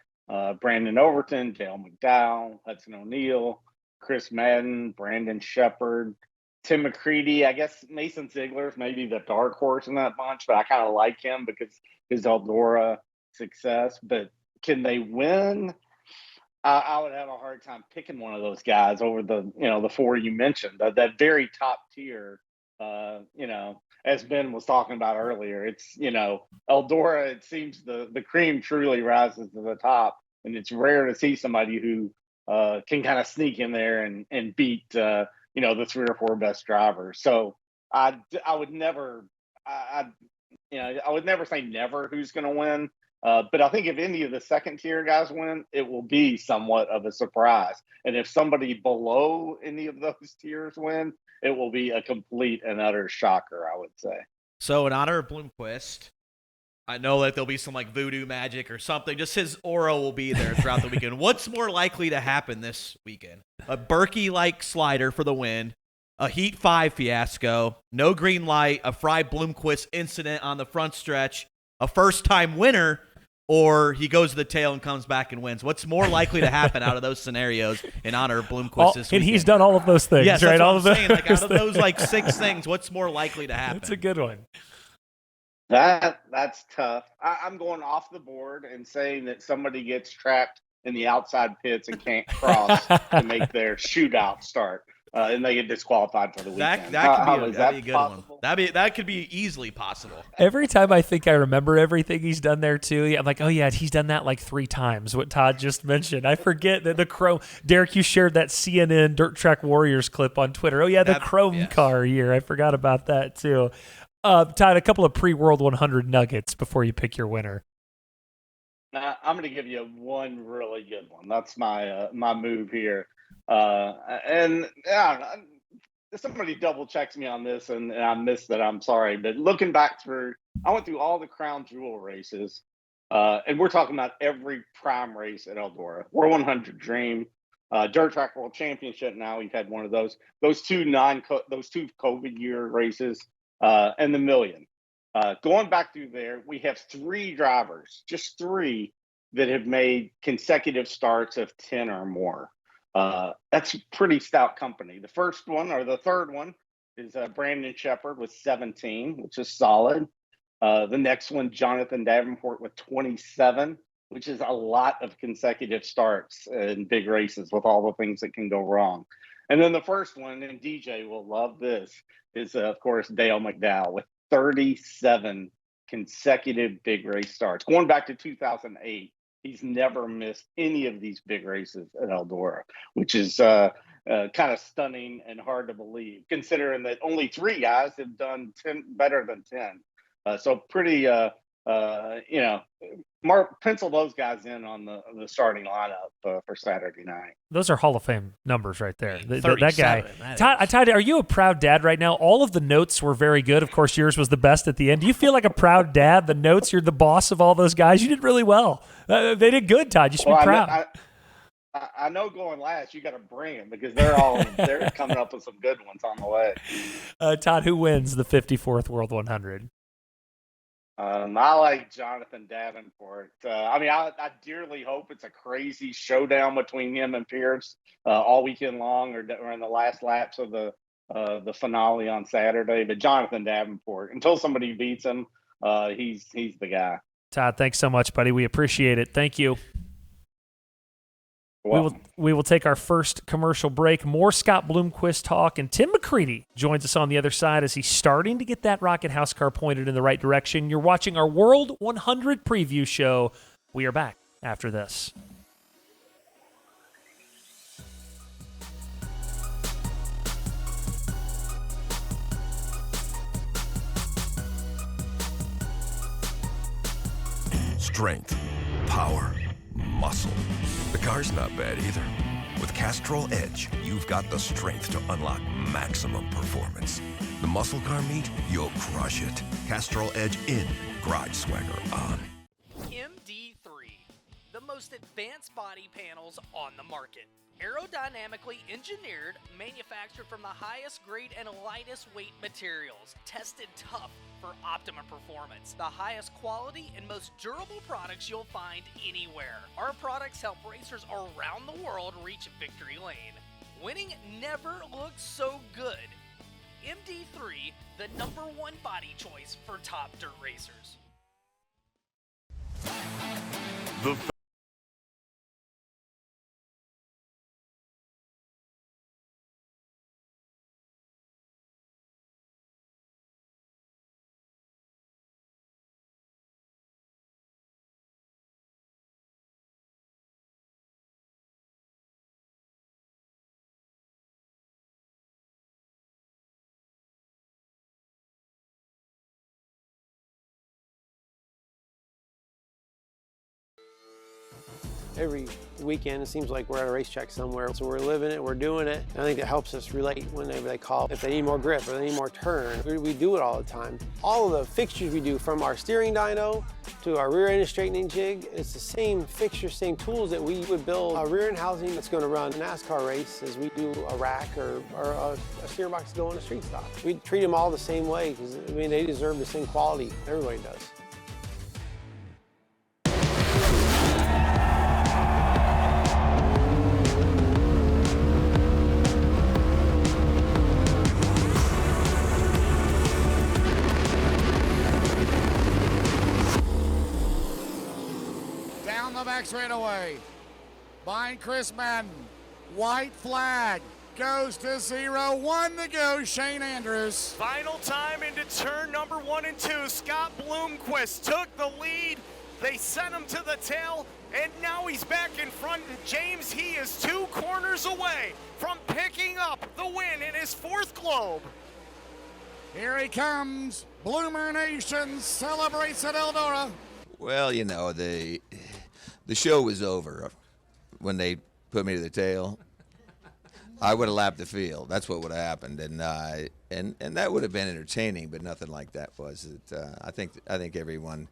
Brandon Overton, Dale McDowell, Hudson O'Neill, Chris Madden, Brandon Shepard, Tim McCreadie. I guess Mason Ziegler's maybe the dark horse in that bunch, but I kind of like him because his Eldora success. But can they win? I would have a hard time picking one of those guys over the 4 you mentioned. That very top tier, you know, as Ben was talking about earlier, it's, you know, Eldora, it seems the cream truly rises to the top, and it's rare to see somebody who can kind of sneak in there and beat you know, the 3 or 4 best drivers. So I would never say never who's going to win. But I think if any of the second tier guys win, it will be somewhat of a surprise. And if somebody below any of those tiers win, it will be a complete and utter shocker, I would say. So in honor of Bloomquist, I know that there'll be some like voodoo magic or something. Just his aura will be there throughout the weekend. What's more likely to happen this weekend? A Berkey-like slider for the win, a Heat 5 fiasco, no green light, a Fry Bloomquist incident on the front stretch, a first-time winner, or he goes to the tail and comes back and wins. What's more likely to happen out of those scenarios in honor of Bloomquist this weekend? And he's done all of those things, yes, right? That's all what of I'm saying. Like, out of those like 6 things, what's more likely to happen? That's a good one. That's tough. I'm going off the board and saying that somebody gets trapped in the outside pits and can't cross to make their shootout start, and they get disqualified for the weekend. That'd be a good one. That could be easily possible. Every time I think I remember everything he's done there too, I'm like, oh yeah, he's done that like 3 times. What Todd just mentioned, I forget that the chrome. Derek, you shared that CNN Dirt Track Warriors clip on Twitter. Oh yeah, the chrome car year. I forgot about that too. Todd, a couple of pre-World 100 nuggets before you pick your winner. Now, I'm going to give you one really good one. That's my my move here. And somebody double checks me on this, and I missed that. I'm sorry, but looking back I went through all the Crown Jewel races, and we're talking about every prime race at Eldora. World 100 Dream, Dirt Track World Championship. Now we've had one of those. Those two COVID year races. And the Million. Going back through there, we have 3 drivers, just 3, that have made consecutive starts of 10 or more. That's pretty stout company. The third one is Brandon Shepard with 17, which is solid. The next one, Jonathan Davenport with 27. which is a lot of consecutive starts in big races with all the things that can go wrong. And then the first one, and DJ will love this, is of course Dale McDowell with 37 consecutive big race starts. Going back to 2008, he's never missed any of these big races at Eldora, which is kind of stunning and hard to believe, considering that only 3 guys have done 10 better than 10. So pretty, Mark, pencil those guys in on the starting lineup for Saturday night. Those are Hall of Fame numbers right there. That guy. That Todd, are you a proud dad right now? All of the notes were very good. Of course, yours was the best at the end. Do you feel like a proud dad? The notes, you're the boss of all those guys. You did really well. They did good, Todd. You should be proud. I know going last, you got to bring them because they're coming up with some good ones on the way. Todd, who wins the 54th World 100? I like Jonathan Davenport. I dearly hope it's a crazy showdown between him and Pierce all weekend long, or in the last laps of the finale on Saturday. But Jonathan Davenport, until somebody beats him, he's the guy. Todd, thanks so much, buddy. We appreciate it. Thank you. Well, We will take our first commercial break. More Scott Bloomquist talk, and Tim McCreadie joins us on the other side as he's starting to get that rocket house car pointed in the right direction. You're watching our World 100 preview show. We are back after this. Strength, power, muscle. The car's not bad either. With Castrol Edge, you've got the strength to unlock maximum performance. The muscle car meet, you'll crush it. Castrol Edge in, Garage Swagger on. MD3, the most advanced body panels on the market. Aerodynamically engineered, manufactured from the highest grade and lightest weight materials, tested tough for optimum performance. The highest quality and most durable products you'll find anywhere. Our products help racers around the world reach victory lane. Winning never looked so good. MD3, the #1 body choice for top dirt racers. Every weekend, it seems like we're at a racetrack somewhere. So we're living it, we're doing it. And I think it helps us relate whenever they call. If they need more grip or they need more turn, we do it all the time. All of the fixtures we do, from our steering dyno to our rear end straightening jig, it's the same fixtures, same tools that we would build a rear end housing that's going to run a NASCAR race as we do a rack or a steering box to go on a street stock. We treat them all the same way because, they deserve the same quality. Everybody does. Straight away. Behind Chris Madden. White flag. Goes to 0. 1 to go. Shane Andrews. Final time into turn number 1 and 2. Scott Bloomquist took the lead. They sent him to the tail, and now he's back in front. James, he is 2 corners away from picking up the win in his 4th Globe. Here he comes. Bloomer Nation celebrates at Eldora. Well, the show was over when they put me to the tail. I would have lapped the field. That's what would have happened, and that would have been entertaining, but nothing like that was it. I think everyone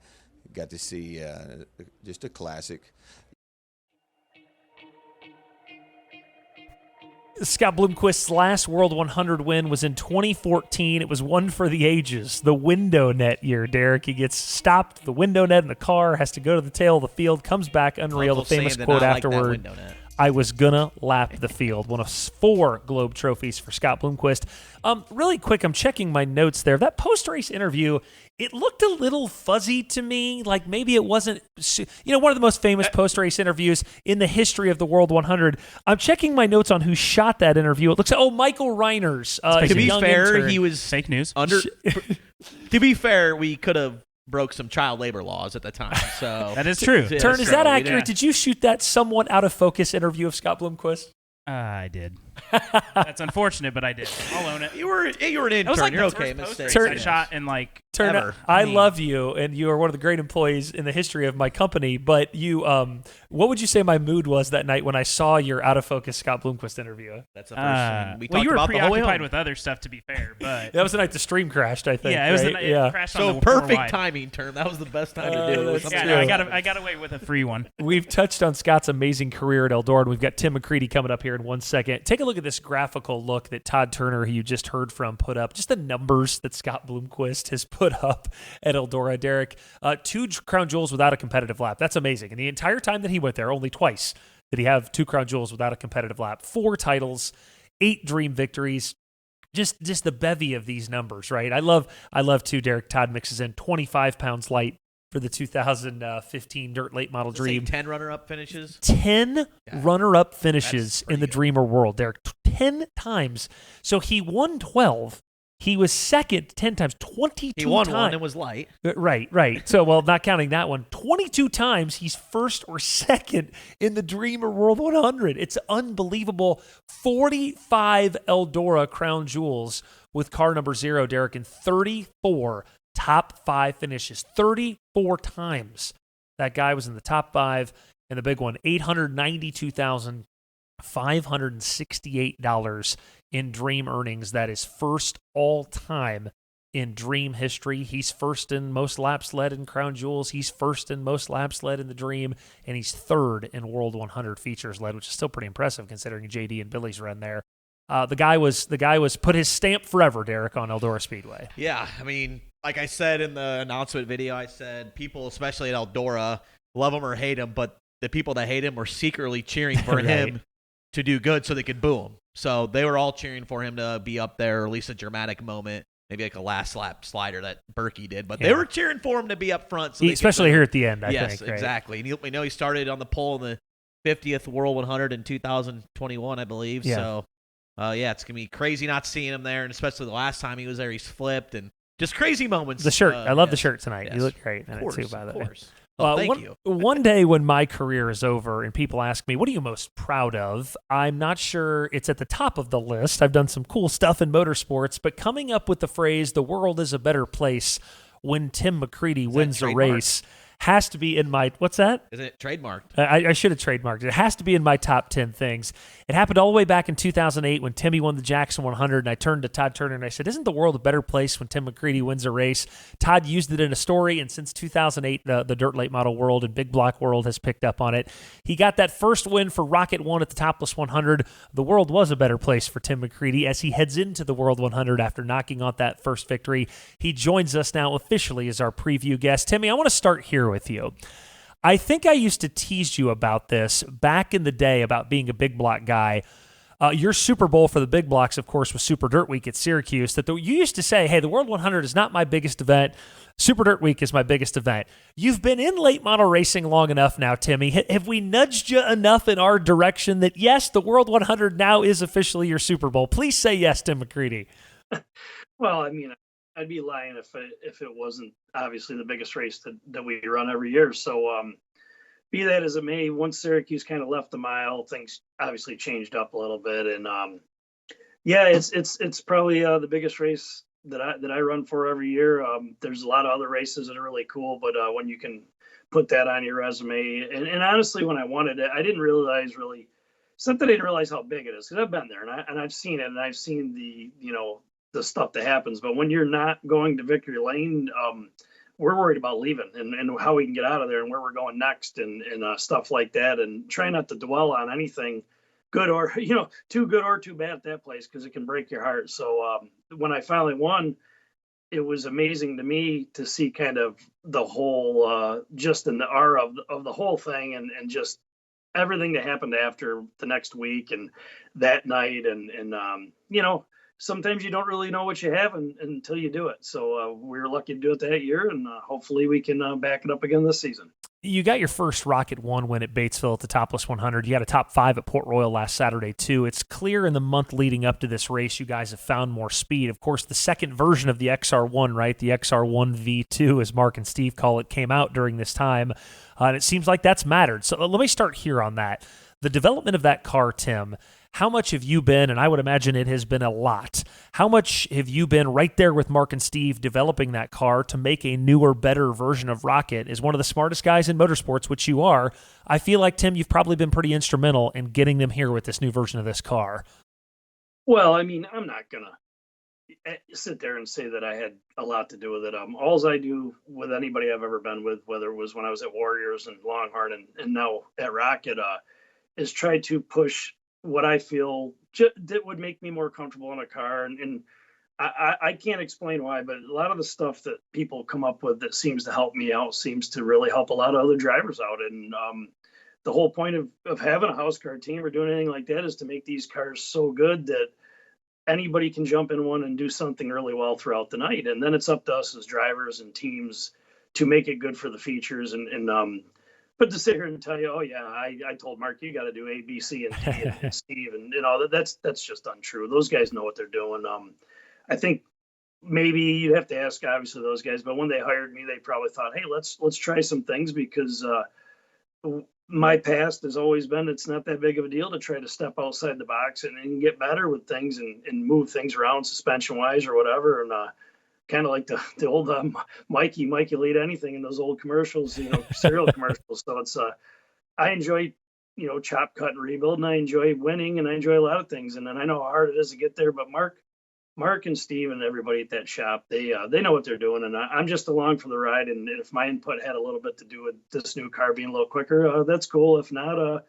got to see just a classic. Scott Bloomquist's last World 100 win was in 2014. It was one for the ages, the window net year, Derek. He gets stopped, the window net in the car, has to go to the tail of the field, comes back, unreal, Uncle the famous Sam did quote not like that afterward. window net. I was gonna lap the field. One of 4 Globe trophies for Scott Bloomquist. Really quick, I'm checking my notes there. That post-race interview, it looked a little fuzzy to me. Like maybe it wasn't, one of the most famous post-race interviews in the history of the World 100. I'm checking my notes on who shot that interview. It looks like, Michael Reiners. To be fair, intern. he was fake news. To be fair, we could have broke some child labor laws at the time. So that is true. Yeah, Turn, is that accurate? Yeah. Did you shoot that somewhat out of focus interview of Scott Bloomquist? I did. That's unfortunate, but I did. I'll own it. You were an intern. It was like You're the okay. first Mistake. post-race I shot in like Turner, ever. I love you, and you are one of the great employees in the history of my company. But you, what would you say my mood was that night when I saw your out of focus Scott Bloomquist interview? That's the first we well, talked you were about the whole way preoccupied home. with other stuff, to be fair. But that was the night the stream crashed. I think. Yeah, it was right? the night it crashed on So the perfect worldwide. timing, Term. That was the best time to do it. I got away with a free one. We've touched on Scott's amazing career at Eldora, and we've got Tim McCreadie coming up here in 1 second. Take a look at this graphical look that Todd Turner, who you just heard from, put up. Just the numbers that Scott Bloomquist has put up at Eldora. Derek, 2 crown jewels without a competitive lap. That's amazing. And the entire time that he went there, only twice did he have 2 crown jewels without a competitive lap. 4 titles, 8 dream victories. Just the bevy of these numbers, right? I love too, Derek. Todd mixes in 25 pounds light for the 2015 Dirt Late Model Dream. 10 runner-up finishes. 10 runner-up finishes in the Dreamer world, Derek. 10 times. So he won 12. He was second 10 times, 22 times. He won one and was light. Right. So, well, not counting that one, 22 times he's first or second in the Dreamer World 100. It's unbelievable. 45 Eldora crown jewels with car number 0, Derek, and 34 top 5 finishes. 34 times that guy was in the top 5. And the big one, $892,568 in Dream earnings. That is first all time in Dream history. He's first in most laps led in Crown Jewels. He's first in most laps led in the Dream, and he's third in World 100 features led, which is still pretty impressive considering JD and Billy's run there. The guy was put his stamp forever, Derek, on Eldora Speedway. Yeah, I mean, like I said in the announcement video, I said people, especially at Eldora, love him or hate him, but the people that hate him were secretly cheering for him to do good so they could boo him. So they were all cheering for him to be up there, or at least a dramatic moment, maybe like a last lap slider that Berkey did. But they were cheering for him to be up front. So especially here at the end, I think. Yes, exactly. And we know he started on the pole in the 50th World 100 in 2021, I believe. Yeah. So, it's going to be crazy not seeing him there, and especially the last time he was there, he's flipped, and just crazy moments. The shirt. I love the shirt tonight. Yes. You look great in Of course, it too, by the way. of course. Well, thank you. One day when my career is over and people ask me, what are you most proud of? I'm not sure it's at the top of the list. I've done some cool stuff in motorsports, but coming up with the phrase, the world is a better place when Tim McCreadie wins a race has to be in my, what's that? Isn't it trademarked? I should have trademarked it. It has to be in my top 10 things. It happened all the way back in 2008 when Timmy won the Jackson 100, and I turned to Todd Turner and I said, isn't the world a better place when Tim McCreadie wins a race? Todd used it in a story, and since 2008, the Dirt Late Model world and Big Block world has picked up on it. He got that first win for Rocket1 at the Topless 100. The world was a better place for Tim McCreadie as he heads into the World 100 after knocking out that first victory. He joins us now officially as our preview guest. Timmy, I want to start here with you. I think I used to tease you about this back in the day about being a big block guy. Your Super Bowl for the big blocks, of course, was Super Dirt Week at Syracuse. You used to say, hey, the World 100 is not my biggest event. Super Dirt Week is my biggest event. You've been in late model racing long enough now, Timmy. Have we nudged you enough in our direction that, yes, the World 100 now is officially your Super Bowl? Please say yes, Tim McCreadie. Well, I mean, I'd be lying if it wasn't obviously the biggest race that we run every year. So be that as it may, once Syracuse kind of left the mile, things obviously changed up a little bit. And it's probably the biggest race that I run for every year. There's a lot of other races that are really cool, but when you can put that on your resume, and honestly, when I wanted it, I didn't realize really. It's not that I didn't realize how big it is, because I've been there and I've seen it, and I've seen the stuff that happens. But when you're not going to victory lane, we're worried about leaving and how we can get out of there and where we're going next and stuff like that, and try not to dwell on anything good or too good or too bad at that place, because it can break your heart. So when I finally won, it was amazing to me to see kind of the whole just in the awe of the whole thing, and just everything that happened after the next week and that night, and you know, sometimes you don't really know what you have until you do it. So we were lucky to do it that year, and hopefully we can back it up again this season. You got your first Rocket1 win at Batesville at the Topless 100. You got a top 5 at Port Royal last Saturday, too. It's clear in the month leading up to this race you guys have found more speed. Of course, the second version of the XR1, right, the XR1 V2, as Mark and Steve call it, came out during this time, and it seems like that's mattered. So let me start here on that. The development of that car, Tim, how much have you been, and I would imagine it has been a lot, how much have you been right there with Mark and Steve developing that car to make a newer, better version of Rocket? As one of the smartest guys in motorsports, which you are, I feel like, Tim, you've probably been pretty instrumental in getting them here with this new version of this car. Well, I mean, I'm not going to sit there and say that I had a lot to do with it. All I do with anybody I've ever been with, whether it was when I was at Warriors and Longhorn and now at Rocket, is try to push what I feel that would make me more comfortable in a car. And I can't explain why, but a lot of the stuff that people come up with that seems to help me out seems to really help a lot of other drivers out. And the whole point of having a house car team or doing anything like that is to make these cars so good that anybody can jump in one and do something really well throughout the night. And then it's up to us as drivers and teams to make it good for the features. But to sit here and tell you, oh yeah, I told Mark you got to do A, B, C, and D, and Steve, and that's just untrue. Those guys know what they're doing. I think maybe you have to ask obviously those guys, but when they hired me, they probably thought, hey, let's try some things, because my past has always been it's not that big of a deal to try to step outside the box and get better with things and move things around suspension wise or whatever. And kind of like the old Mikey will eat anything in those old commercials, cereal commercials. So it's I enjoy chop, cut, and rebuild, and I enjoy winning, and I enjoy a lot of things. And then I know how hard it is to get there. But Mark and Steve and everybody at that shop, they know what they're doing, and I'm just along for the ride. And if my input had a little bit to do with this new car being a little quicker, that's cool. If not,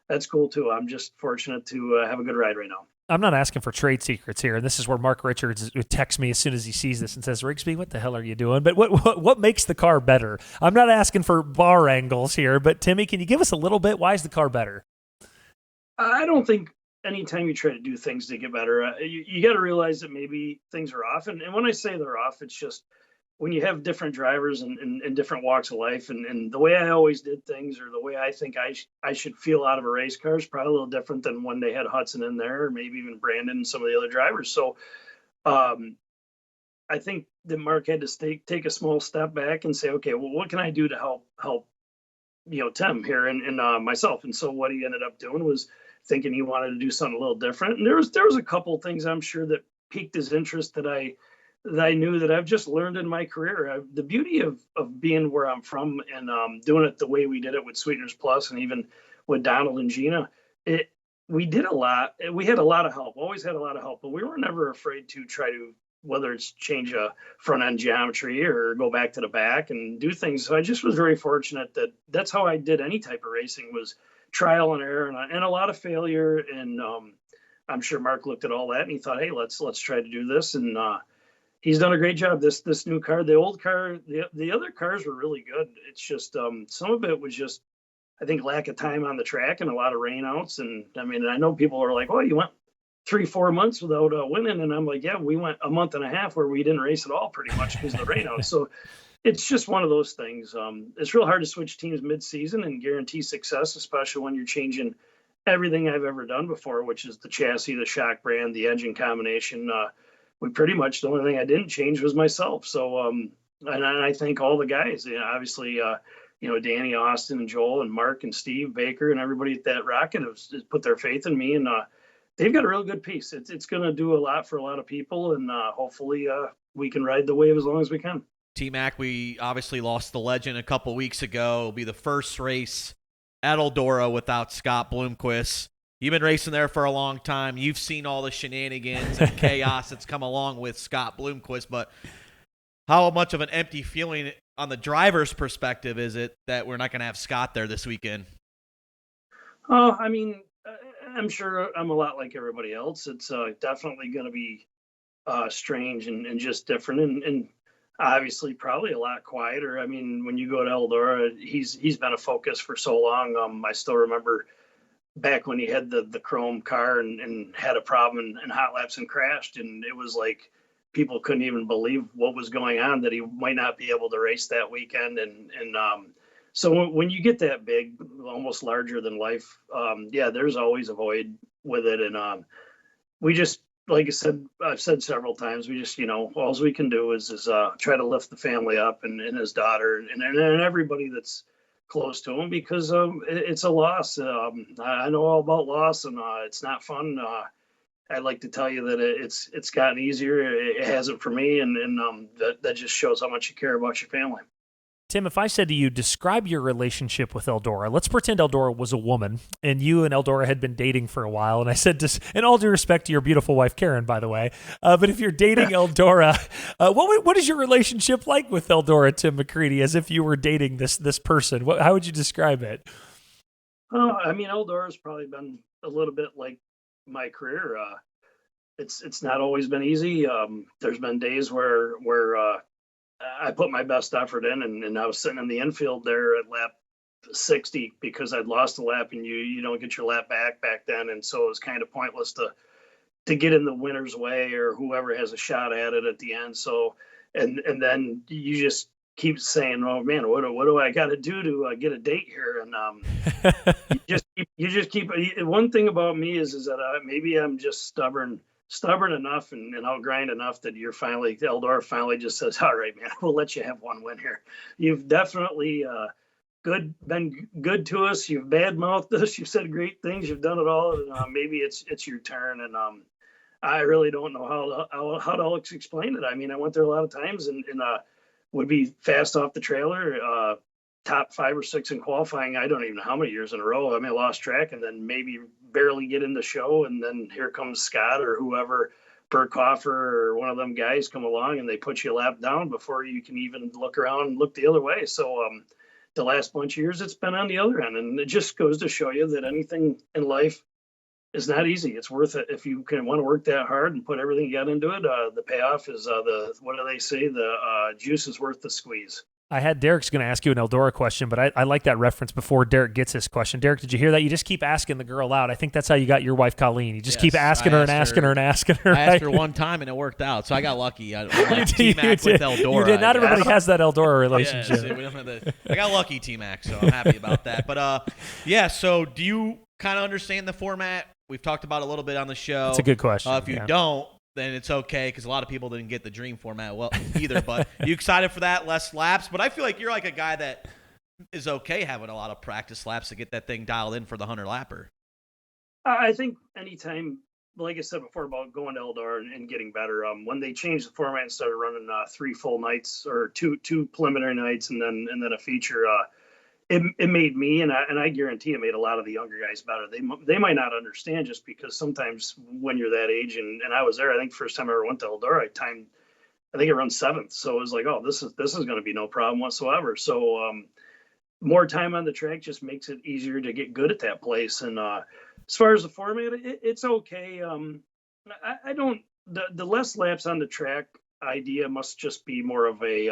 that's cool too. I'm just fortunate to have a good ride right now. I'm not asking for trade secrets here, and this is where Mark Richards texts me as soon as he sees this and says, Rigsby, what the hell are you doing? But what makes the car better? I'm not asking for bar angles here, but Timmy, can you give us a little bit? Why is the car better? I don't think anytime you try to do things to get better, you got to realize that maybe things are off. And when I say they're off, it's just when you have different drivers and different walks of life, and the way I always did things, or the way I think I should feel out of a race car, is probably a little different than when they had Hudson in there, or maybe even Brandon and some of the other drivers. So I think that Mark had to take a small step back and say, okay, well, what can I do to help Tim here and myself? And so what he ended up doing was thinking he wanted to do something a little different. And there was a couple of things I'm sure that piqued his interest that I knew that I've just learned in my career. The beauty of being where I'm from and doing it the way we did it with Sweeteners Plus and even with Donald and Gina, we did a lot. We had a lot of help, always had a lot of help, but we were never afraid to try to, whether it's change a front end geometry or go back to the back and do things. So I just was very fortunate that that's how I did any type of racing, was trial and error and a lot of failure. And I'm sure Mark looked at all that and he thought, hey, let's try to do this. And he's done a great job. This new car, the old car, the other cars were really good. It's just some of it was just, I think, lack of time on the track and a lot of rainouts. And I mean, I know people are like, "Oh, you went 3-4 months without winning," and I'm like, "Yeah, we went a month and a half where we didn't race at all, pretty much because of the rainouts." So it's just one of those things. It's real hard to switch teams mid-season and guarantee success, especially when you're changing everything I've ever done before, which is the chassis, the shock brand, the engine combination. We pretty much, the only thing I didn't change was myself. So, and I thank all the guys, obviously, Danny, Austin, and Joel, and Mark, and Steve Baker, and everybody at that Rocket have put their faith in me, and they've got a real good piece. It's going to do a lot for a lot of people, and hopefully we can ride the wave as long as we can. T-Mac, we obviously lost the legend a couple weeks ago. It'll be the first race at Eldora without Scott Bloomquist. You've been racing there for a long time. You've seen all the shenanigans and chaos that's come along with Scott Bloomquist, but how much of an empty feeling on the driver's perspective is it that we're not going to have Scott there this weekend? Oh, I mean, I'm sure I'm a lot like everybody else. It's definitely going to be strange and just different. And Obviously, probably a lot quieter. I mean, when you go to Eldora, he's been a focus for so long. I still remember back when he had the chrome car and had a problem in hot laps and crashed, and it was like people couldn't even believe what was going on, that he might not be able to race that weekend. So when you get that big, almost larger than life, yeah, there's always a void with it. And we just, like I've said several times, we just, all we can do is try to lift the family up and his daughter and everybody that's close to him, because it's a loss. I know all about loss, and it's not fun. I'd like to tell you that it's gotten easier. It hasn't for me, and that just shows how much you care about your family. Tim, if I said to you, describe your relationship with Eldora, let's pretend Eldora was a woman and you and Eldora had been dating for a while. And I said, in all due respect to your beautiful wife, Karen, by the way, but if you're dating Eldora, what is your relationship like with Eldora, Tim McCreadie, as if you were dating this person? How would you describe it? I mean, Eldora's probably been a little bit like my career. It's not always been easy. There's been days where I put my best effort in, and I was sitting in the infield there at lap 60 because I'd lost a lap, and you don't get your lap back then, and so it was kind of pointless to get in the winner's way or whoever has a shot at it at the end. So and then you just keep saying, oh man, what do I got to do to get a date here? And you just keep. One thing about me is that maybe I'm just stubborn enough and I'll grind enough that Eldora finally just says, all right, man, we'll let you have one win here. You've definitely been good to us. You've badmouthed us. You've said great things. You've done it all. And maybe it's your turn. And I really don't know how to explain it. I mean, I went there a lot of times and would be fast off the trailer, top 5 or 6 in qualifying. I don't even know how many years in a row. I mean, I lost track, and then maybe barely get in the show, and then here comes Scott or whoever, Burkhofer or one of them guys come along, and they put you a lap down before you can even look around and look the other way. So the last bunch of years, it's been on the other end, and it just goes to show you that anything in life is not easy. It's worth it if you want to work that hard and put everything you got into it. The payoff is what do they say? The juice is worth the squeeze. I had Derek's going to ask you an Eldora question, but I like that reference before Derek gets his question. Derek, did you hear that? You just keep asking the girl out. I think that's how you got your wife, Colleen. You just keep asking her and asking her and asking her. I asked her one time, and it worked out, so I got lucky. I went T-Mac with Eldora. You did. Not everybody has that Eldora relationship. Yes, I got lucky, T-Mac, so I'm happy about that. But, yeah, so do you kind of understand the format? We've talked about it a little bit on the show. It's a good question. If you don't, then it's okay, because a lot of people didn't get the dream format either. But you excited for that? Less laps? But I feel like you're like a guy that is okay having a lot of practice laps to get that thing dialed in for the 100-lapper. I think anytime, like I said before about going to Eldora and getting better, when they changed the format and started running 3 full nights or two preliminary nights and then a feature, it made me, and I guarantee it made a lot of the younger guys better. They might not understand, just because sometimes when you're that age, and I was there, I think first time I ever went to Eldora, I think I run 7th. So it was like, oh, this is going to be no problem whatsoever. So more time on the track just makes it easier to get good at that place. And as far as the format, it's okay. I don't, the less laps on the track idea must just be more of a,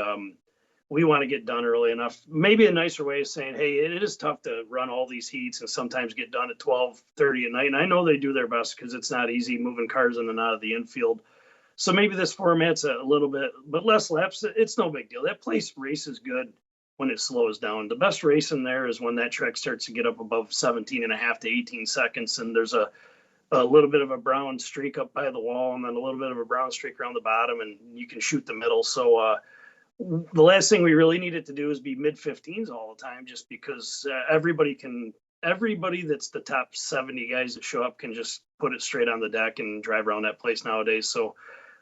we want to get done early enough. Maybe a nicer way of saying, hey, it is tough to run all these heats and sometimes get done at 12:30 at night. And I know they do their best, because it's not easy moving cars in and out of the infield. So maybe this format's a little bit, but less laps. It's no big deal. That place races good when it slows down. The best race in there is when that track starts to get up above 17.5 to 18 seconds. And there's a little bit of a brown streak up by the wall, and then a little bit of a brown streak around the bottom, and you can shoot the middle. So, the last thing we really needed to do is be mid-15s all the time, just because everybody that's the top 70 guys that show up can just put it straight on the deck and drive around that place nowadays. So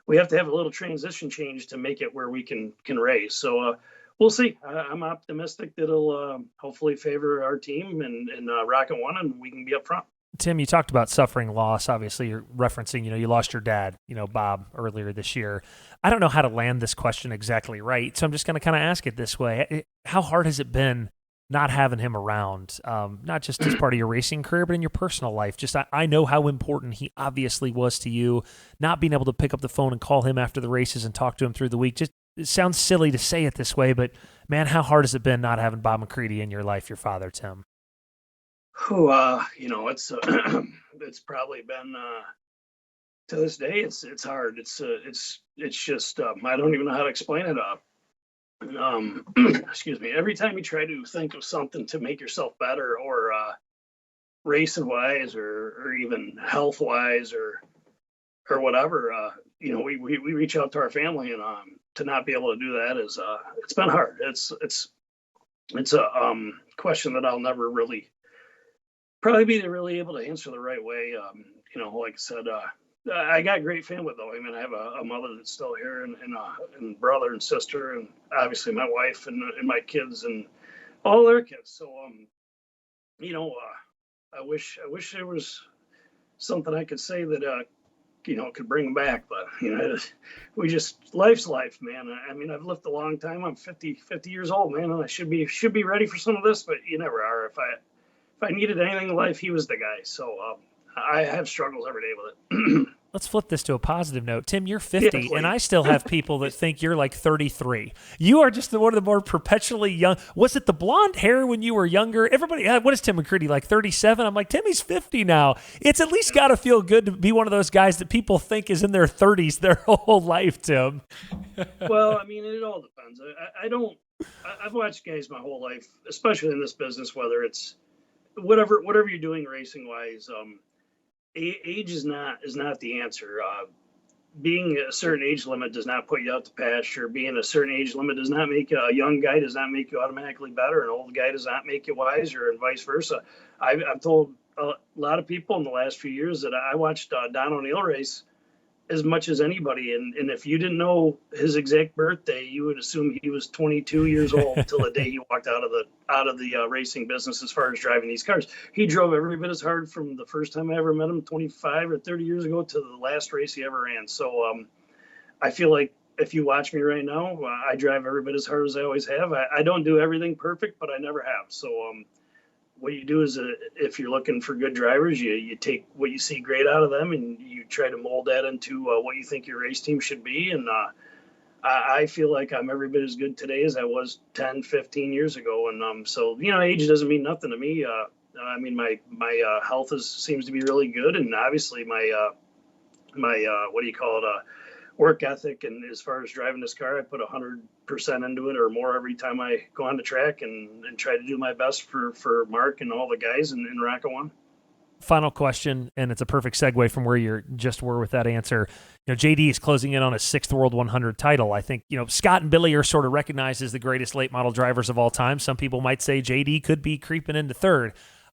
we have to have a little transition change to make it where we can race. So we'll see. I'm optimistic that it'll hopefully favor our team and Rocket1, and we can be up front. Tim, you talked about suffering loss. Obviously, you're referencing, you lost your dad, Bob, earlier this year. I don't know how to land this question exactly right, so I'm just going to kind of ask it this way. How hard has it been not having him around, not just as part of your racing career, but in your personal life? Just I know how important he obviously was to you, not being able to pick up the phone and call him after the races and talk to him through the week. Just it sounds silly to say it this way, but man, how hard has it been not having Bob McCreadie in your life, your father, Tim? Who, it's it's probably been to this day. It's hard. It's just I don't even know how to explain it. Excuse me. Every time you try to think of something to make yourself better, or racing wise, or even health wise, or whatever, we reach out to our family, and to not be able to do that is it's been hard. It's a question that I'll never really probably be really able to answer the right way. Like I said, I got great family though. I mean, I have a mother that's still here, and brother and sister, and obviously my wife and my kids and all their kids. So I wish there was something I could say that could bring them back, but life's life, man. I mean, I've lived a long time. I'm 50 years old, man, and I should be ready for some of this, but you never are. If I needed anything in life, he was the guy. So I have struggles every day with it. Let's flip this to a positive note. Tim, you're 50, and I still have people that think you're like 33. You are just one of the more perpetually young. Was it the blonde hair when you were younger? Everybody, what is Tim McCreadie, like 37? I'm like, Timmy's 50 now. It's at least got to feel good to be one of those guys that people think is in their 30s their whole life, Tim. Well, I mean, it all depends. I've watched guys my whole life, especially in this business, whether it's whatever you're doing racing wise. Age is not the answer. Being a certain age limit does not put you out to pasture. Being a certain age limit does not make a young guy does not make you automatically better. An old guy does not make you wiser, and vice versa. I've told a lot of people in the last few years that I watched Don O'Neill race as much as anybody, and if you didn't know his exact birthday, you would assume he was 22 years old till the day he walked out of the racing business. As far as driving these cars, he drove every bit as hard from the first time I ever met him 25 or 30 years ago to the last race he ever ran. So I feel like if you watch me right now, I drive every bit as hard as I always have. I don't do everything perfect, but I never have. So what you do is, if you're looking for good drivers, you take what you see great out of them, and you try to mold that into what you think your race team should be. And I feel like I'm every bit as good today as I was 10, 15 years ago. And so, age doesn't mean nothing to me. I mean, my health seems to be really good, and obviously my work ethic, and as far as driving this car, I put 100% into it or more every time I go on the track, and try to do my best for Mark and all the guys in Rocket1. Final question, and it's a perfect segue from where you just were with that answer. JD is closing in on his 6th World 100 title. I think, Scott and Billy are sort of recognized as the greatest late model drivers of all time. Some people might say JD could be creeping into 3rd.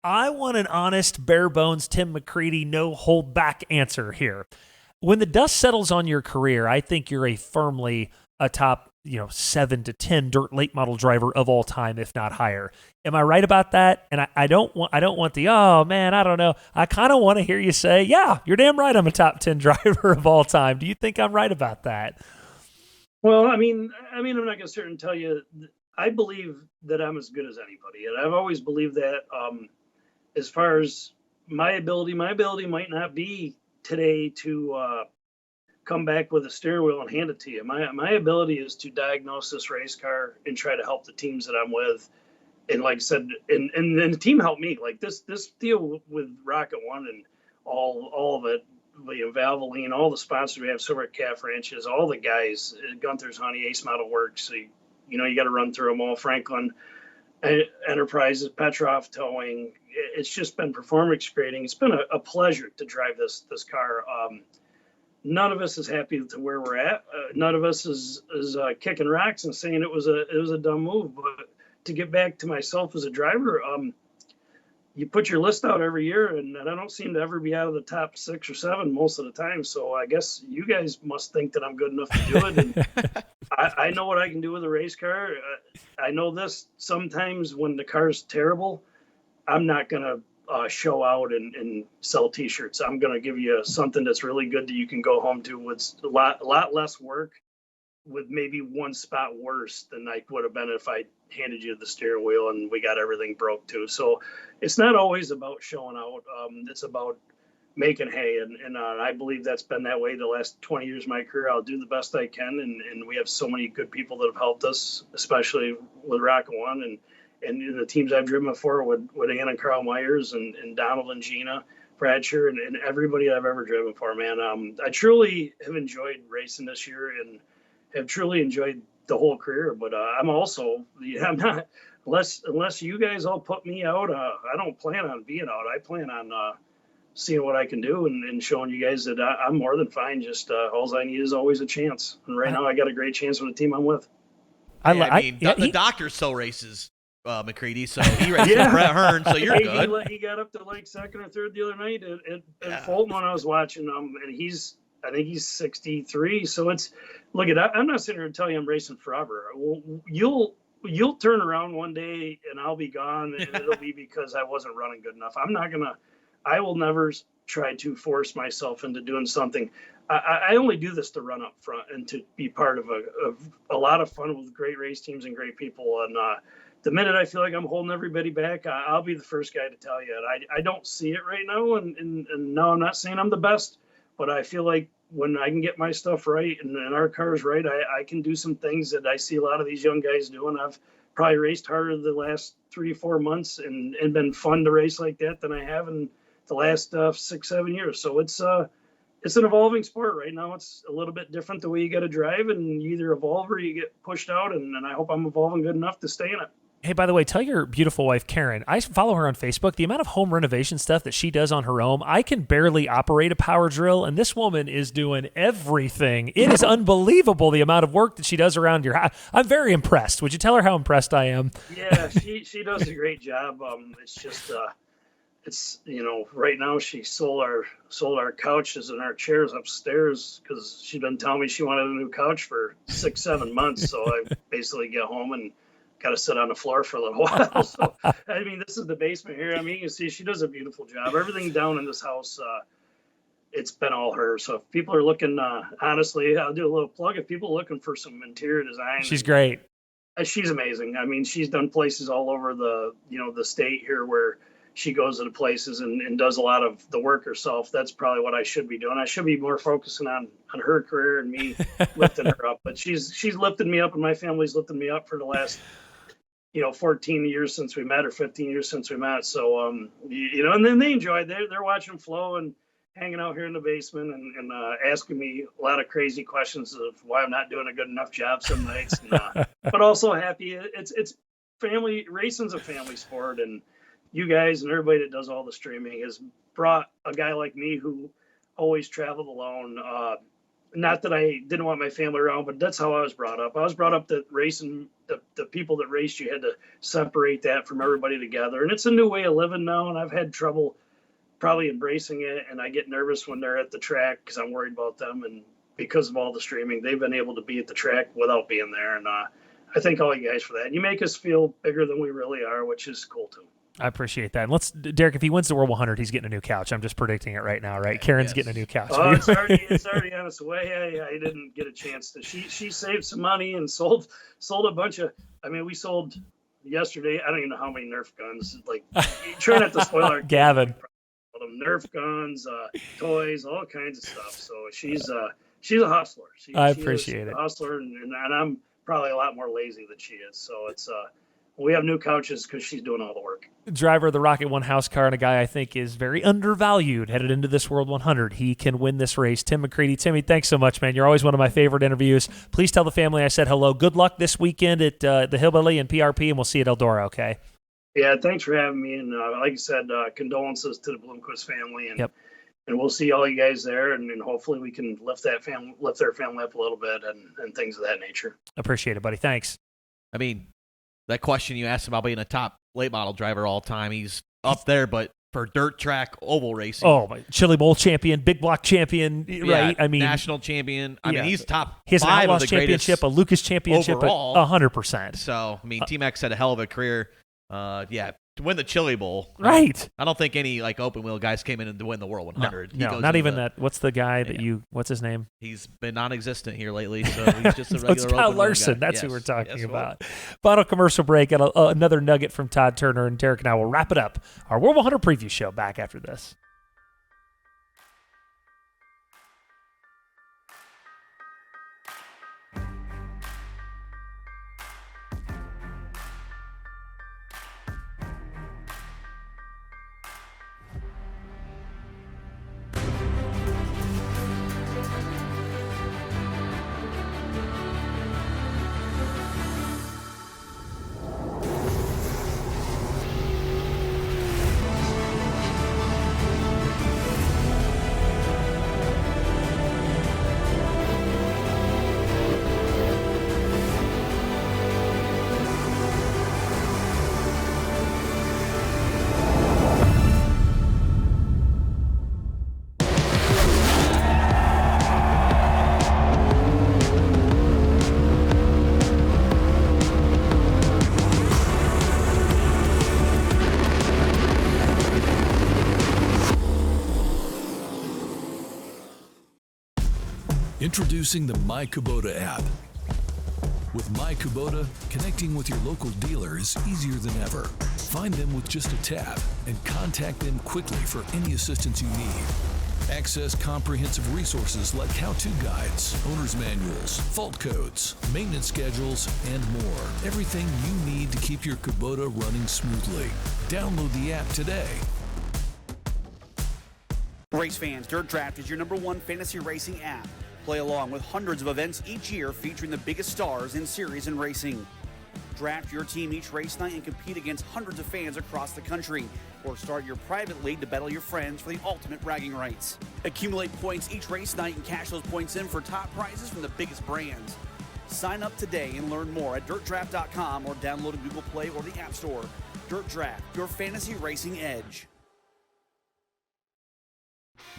I want an honest, bare bones Tim McCreadie, no hold back answer here. When the dust settles on your career, I think you're firmly a top, 7 to 10 dirt late model driver of all time, if not higher. Am I right about that? And I don't want the, oh man, I don't know. I kind of want to hear you say, yeah, you're damn right, I'm a top 10 driver of all time. Do you think I'm right about that? Well, I mean, I'm not going to sit and tell you. I believe that I'm as good as anybody, and I've always believed that. As far as my ability might not be today to come back with a steering wheel and hand it to you. My ability is to diagnose this race car and try to help the teams that I'm with. And like I said, and then the team helped me. Like this deal with Rocket1 and all of it, Valvoline, all the sponsors we have, Silver Calf Ranches, all the guys, Gunther's Honey, Ace Model Works. So, you got to run through them all. Franklin Enterprises, Petrov Towing. It's just been performance grading. It's been a pleasure to drive this car. None of us is happy to where we're at. None of us is kicking rocks and saying it was a dumb move. But to get back to myself as a driver, you put your list out every year, and I don't seem to ever be out of the top 6 or 7 most of the time. So I guess you guys must think that I'm good enough to do it. And I know what I can do with a race car. I know this. Sometimes when the car's terrible, I'm not going to show out and sell T-shirts. I'm going to give you something that's really good that you can go home to with a lot less work, with maybe one spot worse than I would have been if I handed you the steering wheel and we got everything broke too. So it's not always about showing out. It's about making hay. And I believe that's been that way the last 20 years of my career. I'll do the best I can. And we have so many good people that have helped us, especially with Rocket1 and the teams I've driven for with Ann and Carl Myers and Donald and Gina Bradsher and everybody I've ever driven for, man. I truly have enjoyed racing this year and have truly enjoyed the whole career. But I'm not, unless you guys all put me out, I don't plan on being out. I plan on seeing what I can do and showing you guys that I'm more than fine. Just all I need is always a chance. And right now I got a great chance with the team I'm with. The doctor still races McCreadie, so he races Brett Hearn, so you're good. He got up to like second or third the other night at Fulton when I was watching him, and I think he's 63. So I'm not sitting here to tell you I'm racing forever. You'll turn around one day and I'll be gone, and it'll be because I wasn't running good enough. I will never try to force myself into doing something. I only do this to run up front and to be part of a lot of fun with great race teams and great people. And the minute I feel like I'm holding everybody back, I'll be the first guy to tell you. And I don't see it right now. And no, I'm not saying I'm the best, but I feel like when I can get my stuff right and our car's right, I can do some things that I see a lot of these young guys doing. I've probably raced harder the last 3-4 months and been fun to race like that than I have in the last 6-7 years. So it's an evolving sport right now. It's a little bit different the way you got to drive, and you either evolve or you get pushed out. And I hope I'm evolving good enough to stay in it. Hey, by the way, tell your beautiful wife, Karen, I follow her on Facebook. The amount of home renovation stuff that she does on her own, I can barely operate a power drill, and this woman is doing everything. It is unbelievable the amount of work that she does around your house. I'm very impressed. Would you tell her how impressed I am? Yeah, she does a great job. It's just, right now she sold our couches and our chairs upstairs because she'd been telling me she wanted a new couch for 6-7 months. So I basically get home and got to sit on the floor for a little while. So, I mean, this is the basement here. I mean, you can see she does a beautiful job. Everything down in this house, it's been all her. So if people are looking, honestly, I'll do a little plug. If people are looking for some interior design. She's great. She's amazing. I mean, she's done places all over the state here where she goes to the places and does a lot of the work herself. That's probably what I should be doing. I should be more focusing on her career and me lifting her up. But she's lifted me up, and my family's lifted me up for the last 14 years since we met, or 15 years since we met. So, and then they enjoy it. They're watching Flo and hanging out here in the basement and asking me a lot of crazy questions of why I'm not doing a good enough job some nights. But also happy. It's family. Racing's a family sport, and you guys and everybody that does all the streaming has brought a guy like me who always traveled alone. Not that I didn't want my family around, but that's how I was brought up. I was brought up that racing, the people that raced, you had to separate that from everybody together. And it's a new way of living now, and I've had trouble probably embracing it, and I get nervous when they're at the track because I'm worried about them. And because of all the streaming, they've been able to be at the track without being there. And I thank all you guys for that. And you make us feel bigger than we really are, which is cool too. I appreciate that. And Derek, if he wins the World 100, he's getting a new couch. I'm just predicting it right now, right? Karen's getting a new couch. Oh, it's already on its way. I didn't get a chance to. She saved some money and sold a bunch of. I mean, we sold yesterday. I don't even know how many Nerf guns. Like, try not to spoil our Gavin. Nerf guns, toys, all kinds of stuff. So she's a hustler. I appreciate it. A hustler, and I'm probably a lot more lazy than she is. So it's we have new couches because she's doing all the work. Driver of the Rocket1 house car, and a guy I think is very undervalued headed into this World 100. He can win this race. Tim McCreadie. Timmy, thanks so much, man. You're always one of my favorite interviews. Please tell the family I said hello. Good luck this weekend at the Hillbilly and PRP, and we'll see you at Eldora, okay? Yeah, thanks for having me. And like I said, condolences to the Bloomquist family. And we'll see all you guys there, and hopefully we can lift their family up a little bit and things of that nature. Appreciate it, buddy. Thanks. I mean, that question you asked about being a top late model driver all time, he's up there, but for dirt track oval racing. Oh, my Chili Bowl champion, big block champion, right? I mean, national champion. I mean, he's top he has 5 an Outlaws of the championship, a Lucas championship, overall. 100%. So, I mean, T-Max had a hell of a career. To win the Chili Bowl. Right. I don't think any open wheel guys came in to win the World 100. No, not even that. What's the guy that what's his name? He's been non-existent here lately, so he's just a regular it's Kyle open Larson. wheel guy. That's who we're talking about. Final commercial break and another nugget from Todd Turner, and Derek and I will wrap it up. Our World 100 preview show back after this. Introducing the My Kubota app. With My Kubota, connecting with your local dealer is easier than ever. Find them with just a tap and contact them quickly for any assistance you need. Access comprehensive resources like how-to guides, owner's manuals, fault codes, maintenance schedules, and more. Everything you need to keep your Kubota running smoothly. Download the app today. Race fans, Dirt Draft is your #1 fantasy racing app. Play along with hundreds of events each year featuring the biggest stars in series and racing. Draft your team each race night and compete against hundreds of fans across the country. Or start your private league to battle your friends for the ultimate bragging rights. Accumulate points each race night and cash those points in for top prizes from the biggest brands. Sign up today and learn more at dirtdraft.com or download in Google Play or the App Store. Dirt Draft, your fantasy racing edge.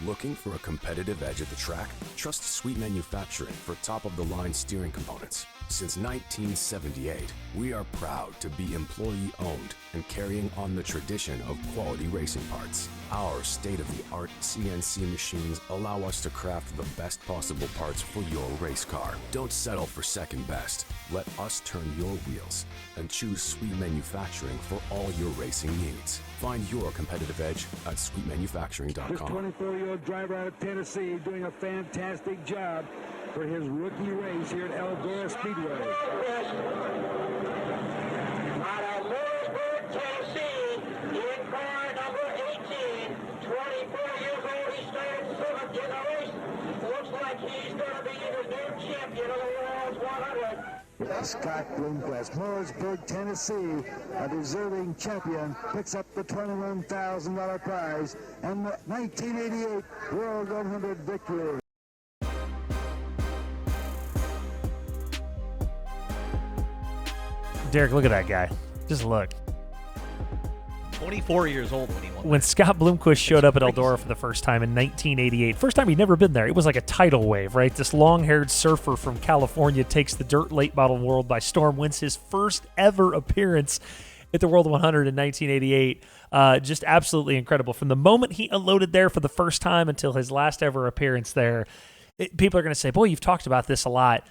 Looking for a competitive edge at the track? Trust Sweet Manufacturing for top-of-the-line steering components. Since 1978, we are proud to be employee-owned and carrying on the tradition of quality racing parts. Our state-of-the-art CNC machines allow us to craft the best possible parts for your race car. Don't settle for second best. Let us turn your wheels and choose Sweet Manufacturing for all your racing needs. Find your competitive edge at sweetmanufacturing.com. This 24-year-old driver out of Tennessee doing a fantastic job for his rookie race here at Eldora Speedway. Out of Lewisburg, Tennessee, in car number 18, 24 years old, he started 7th in the race. Looks like he's going to be the new champion of the World's 100. Scott Bloomquist, Morrisburg, Tennessee, a deserving champion, picks up the $21,000 prize and the 1988 World 100 victory. Derek, look at that guy. Just look. 24 years old when he won. When Scott Bloomquist showed up at Eldora for the first time in 1988, first time he'd never been there, it was like a tidal wave, right? This long-haired surfer from California takes the dirt late model world by storm, wins his first ever appearance at the World 100 in 1988. Just absolutely incredible. From the moment he unloaded there for the first time until his last ever appearance there, people are going to say, boy, you've talked about this a lot.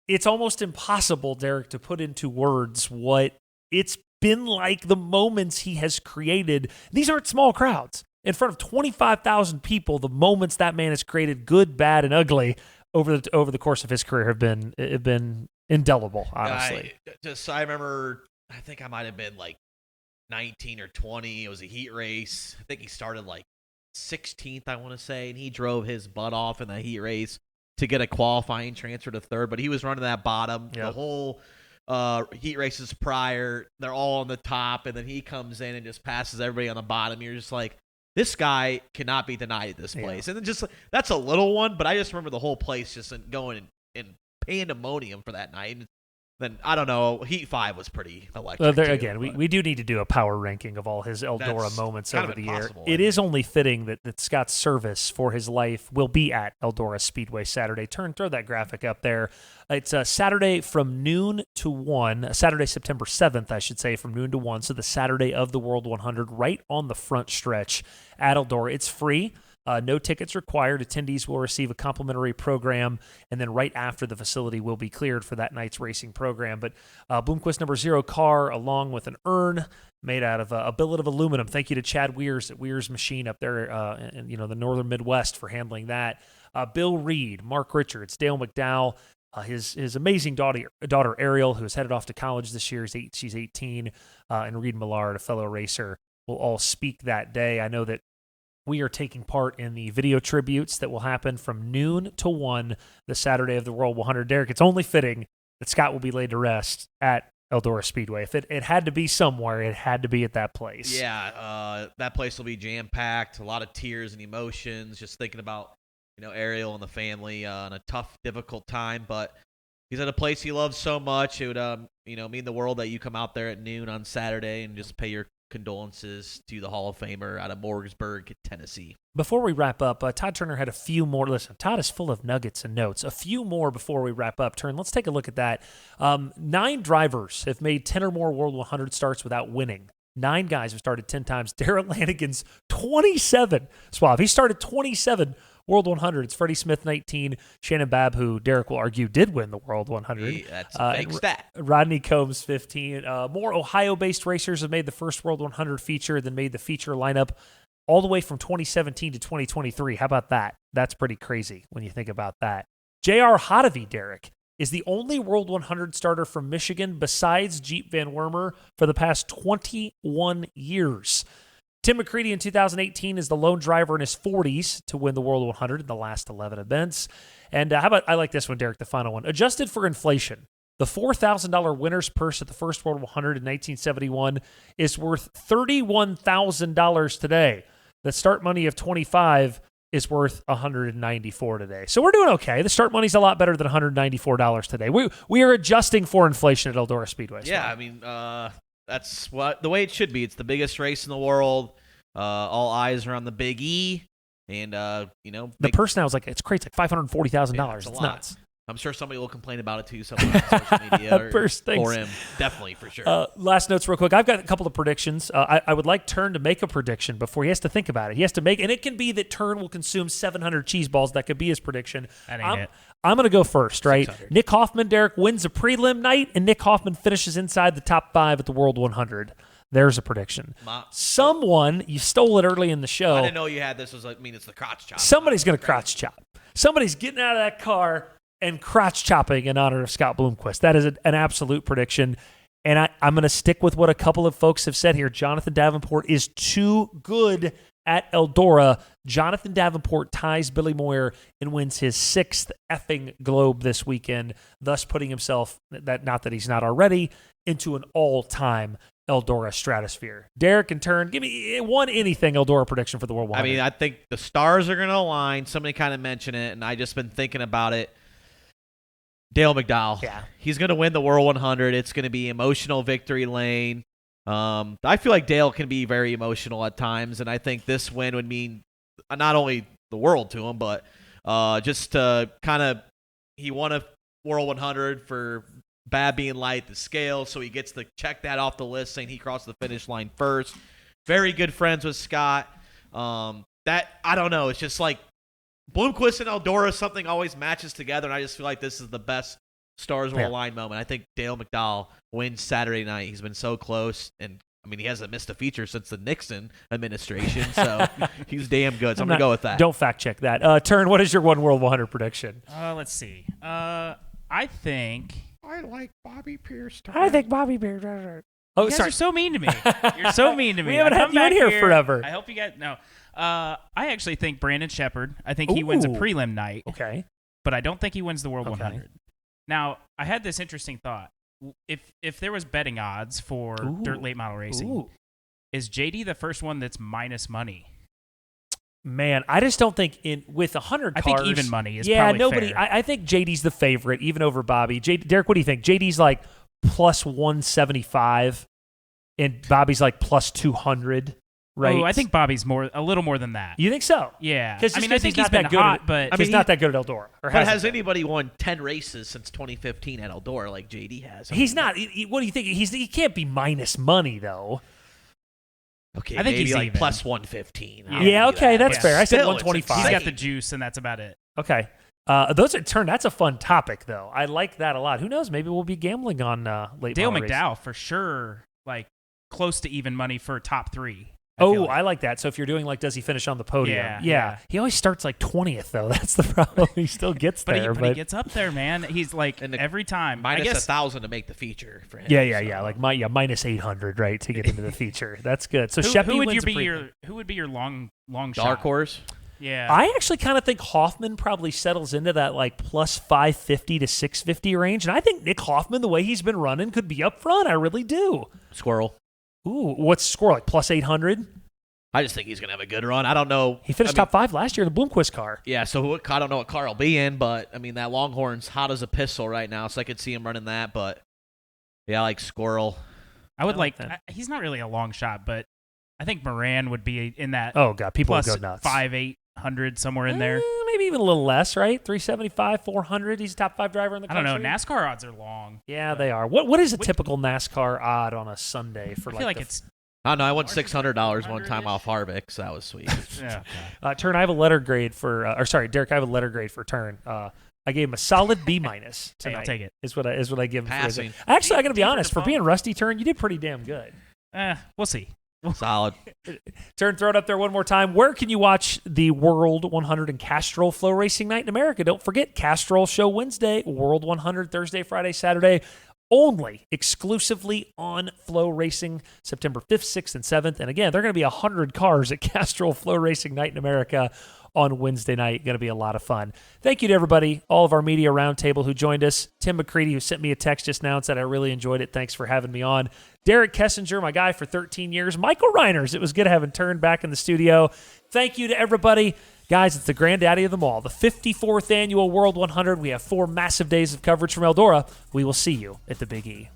It's almost impossible, Derek, to put into words what it's been like, the moments he has created. These aren't small crowds. In front of 25,000 people, the moments that man has created, good, bad, and ugly, over the course of his career have been indelible, honestly. I remember, I think I might have been like 19 or 20. It was a heat race. I think he started like 16th, I want to say, and he drove his butt off in the heat race to get a qualifying transfer to third, but he was running that bottom. Yep. The whole heat races prior, they're all on the top, and then he comes in and just passes everybody on the bottom. You're just like, this guy cannot be denied at this place. And then just, that's a little one, but I just remember the whole place just going in pandemonium for that night. And then, I don't know, Heat 5 was pretty electric. Again, we do need to do a power ranking of all his Eldora moments over the year. It is only fitting that Scott's service for his life will be at Eldora Speedway Saturday. Throw that graphic up there. It's Saturday from noon to 1, Saturday, September 7th, I should say, from noon to 1, so the Saturday of the World 100, right on the front stretch at Eldora. It's free. No tickets required. Attendees will receive a complimentary program, and then right after, the facility will be cleared for that night's racing program. But Bloomquist number 0 car, along with an urn made out of a billet of aluminum. Thank you to Chad Weirs at Weirs Machine up there in the northern Midwest for handling that. Bill Reed, Mark Richards, Dale McDowell, his amazing daughter Ariel, who is headed off to college this year. She's 18, and Reed Millard, a fellow racer, will all speak that day. I know that we are taking part in the video tributes that will happen from noon to 1 the Saturday of the World 100. Derek, it's only fitting that Scott will be laid to rest at Eldora Speedway. If it had to be somewhere, it had to be at that place. Yeah, that place will be jam-packed, a lot of tears and emotions, just thinking about Ariel and the family in a tough, difficult time. But he's at a place he loves so much. It would mean the world that you come out there at noon on Saturday and just pay your condolences to the Hall of Famer out of Morrisburg, Tennessee. Before we wrap up, Todd Turner had a few more. Listen, Todd is full of nuggets and notes. A few more before we wrap up. let's take a look at that. 9 drivers have made 10 or more World 100 starts without winning. 9 guys have started 10 times. Darrell Lanigan's 27. Suave. He started 27 World 100. It's Freddie Smith, 19. Shannon Babb, who Derek will argue did win the World 100. Yeah, that's a fake stat. Rodney Combs, 15. More Ohio-based racers have made the first World 100 feature than made the feature lineup all the way from 2017 to 2023. How about that? That's pretty crazy when you think about that. J.R. Hotovy, Derek, is the only World 100 starter from Michigan besides Jeep Van Wormer for the past 21 years. Tim McCreadie in 2018 is the lone driver in his 40s to win the World 100 in the last 11 events. And how about, I like this one, Derek, the final one. Adjusted for inflation, the $4,000 winner's purse at the first World 100 in 1971 is worth $31,000 today. The start money of $25 is worth $194 today. So we're doing okay. The start money's a lot better than $194 today. We are adjusting for inflation at Eldora Speedway. Yeah, I mean, that's the way it should be. It's the biggest race in the world. All eyes are on the Big E, and the purse now is like, it's crazy. It's like $540,000. Yeah, it's nuts. I'm sure somebody will complain about it too, somewhere on social media or him. Definitely, for sure. Last notes real quick. I've got a couple of predictions. I would like Turn to make a prediction before he has to think about it. He has to make, and it can be that Turn will consume 700 cheese balls. That could be his prediction. That ain't it. I'm going to go first, right? Nick Hoffman, Derek, wins a prelim night, and Nick Hoffman finishes inside the top 5 at the World 100. There's a prediction. Someone, you stole it early in the show. I didn't know you had this. It's the crotch chop. Somebody's going to crotch chop. Somebody's getting out of that car and crotch chopping in honor of Scott Bloomquist. That is an absolute prediction. And I'm going to stick with what a couple of folks have said here. Jonathan Davenport is too good at Eldora. Jonathan Davenport ties Billy Moyer and wins his 6th effing Globe this weekend, thus putting himself, not that he's not already, into an all-time Eldora stratosphere. Derek, in turn, give me one anything Eldora prediction for the World 100. I mean, I think the stars are going to align. Somebody kind of mentioned it, and I just been thinking about it. Dale McDowell. Yeah. He's going to win the World 100. It's going to be emotional victory lane. I feel like Dale can be very emotional at times, and I think this win would mean not only the world to him, but just to kind of, he won a World 100 for Bad being light, the scale, so he gets to check that off the list, saying he crossed the finish line first. Very good friends with Scott. That, I don't know, it's just like Bloomquist and Eldora, something always matches together, and I just feel like this is the best stars will align moment. I think Dale McDowell wins Saturday night. He's been so close, and I mean, he hasn't missed a feature since the Nixon administration, so he's damn good. So I'm going to go with that. Don't fact check that. Turn, what is your one World 100 prediction? Let's see. I think I like Bobby Pierce. I think Bobby Pierce. Oh, you guys are so mean to me. You're so mean to me. We haven't had you in here forever. I hope you guys no. I actually think Brandon Shepard. I think he wins a prelim night. Okay. But I don't think he wins the World 100. Now, I had this interesting thought. If there was betting odds for dirt late model racing, is JD the first one that's minus money? Man, I just don't think with 100 cars. I think even money is probably nobody. fair. I think JD's the favorite, even over Bobby. Derek, what do you think? JD's like plus 175, and Bobby's like plus 200. Right? Oh, I think Bobby's a little more than that. You think so? Yeah. I mean, I think he's been hot, but he's not that good at Eldora. But has anybody won 10 races since 2015 at Eldora like JD has? He's not. What do you think? He can't be minus money though. Okay, I think maybe he's like even. plus 115. Yeah, okay, that's fair. I said Still, 125. He's got the juice, and that's about it. Okay. That's a fun topic, though. I like that a lot. Who knows? Maybe we'll be gambling on late Dale model McDowell, racing. for sure, like close to even money for top 3. I like that. So if you're doing like, does he finish on the podium? Yeah. He always starts like 20th, though. That's the problem. He still gets there. But he gets up there, man. He's like, every time. Minus 1,000 to make the feature for him. Yeah. Like minus 800, right, to get into the feature. That's good. So who would be your long shot? Dark horse? Yeah. I actually kind of think Hoffman probably settles into that like plus 550 to 650 range. And I think Nick Hoffman, the way he's been running, could be up front. I really do. Squirrel. Ooh, what's the score? Like plus 800? I just think he's going to have a good run. I don't know. He finished top 5 last year in the Bloomquist car. Yeah, so I don't know what car he'll be in, but, I mean, that Longhorn's hot as a pistol right now, so I could see him running that, but, yeah, I like Squirrel. I would like that. He's not really a long shot, but I think Moran would be in that. Oh, God, people would plus go nuts. 500-800, somewhere in there. Maybe even a little less, right? 375, 400. He's a top 5 driver in the country. I don't know. NASCAR odds are long. Yeah, they are. What is a typical NASCAR odd on a Sunday for I feel like it's I don't know. I won $600 one time off Harvick, so that was sweet. Yeah. Turn, I have a letter grade for, Derek, I have a letter grade for Turn. I gave him a solid B- tonight. Hey, I'll take it. Is what I give him. Passing. Actually, I got to be honest. For being rusty, Turn, you did pretty damn good. We'll see. Solid. Turn, throw it up there one more time. Where can you watch the World 100 and Castrol FloRacing Night in America? Don't forget, Castrol show Wednesday, World 100 Thursday, Friday, Saturday. Only exclusively on FloRacing, September 5th, 6th, and 7th. And again, there are going to be 100 cars at Castrol FloRacing Night in America on Wednesday night. Going to be a lot of fun. Thank you to everybody, all of our media roundtable who joined us. Tim McCreadie, who sent me a text just now and said, I really enjoyed it. Thanks for having me on. Derek Kessinger, my guy for 13 years. Michael Reiners, it was good having Turn back in the studio. Thank you to everybody. Guys, it's the Grandaddy of them all, the 54th annual World 100. We have 4 massive days of coverage from Eldora. We will see you at the Big E.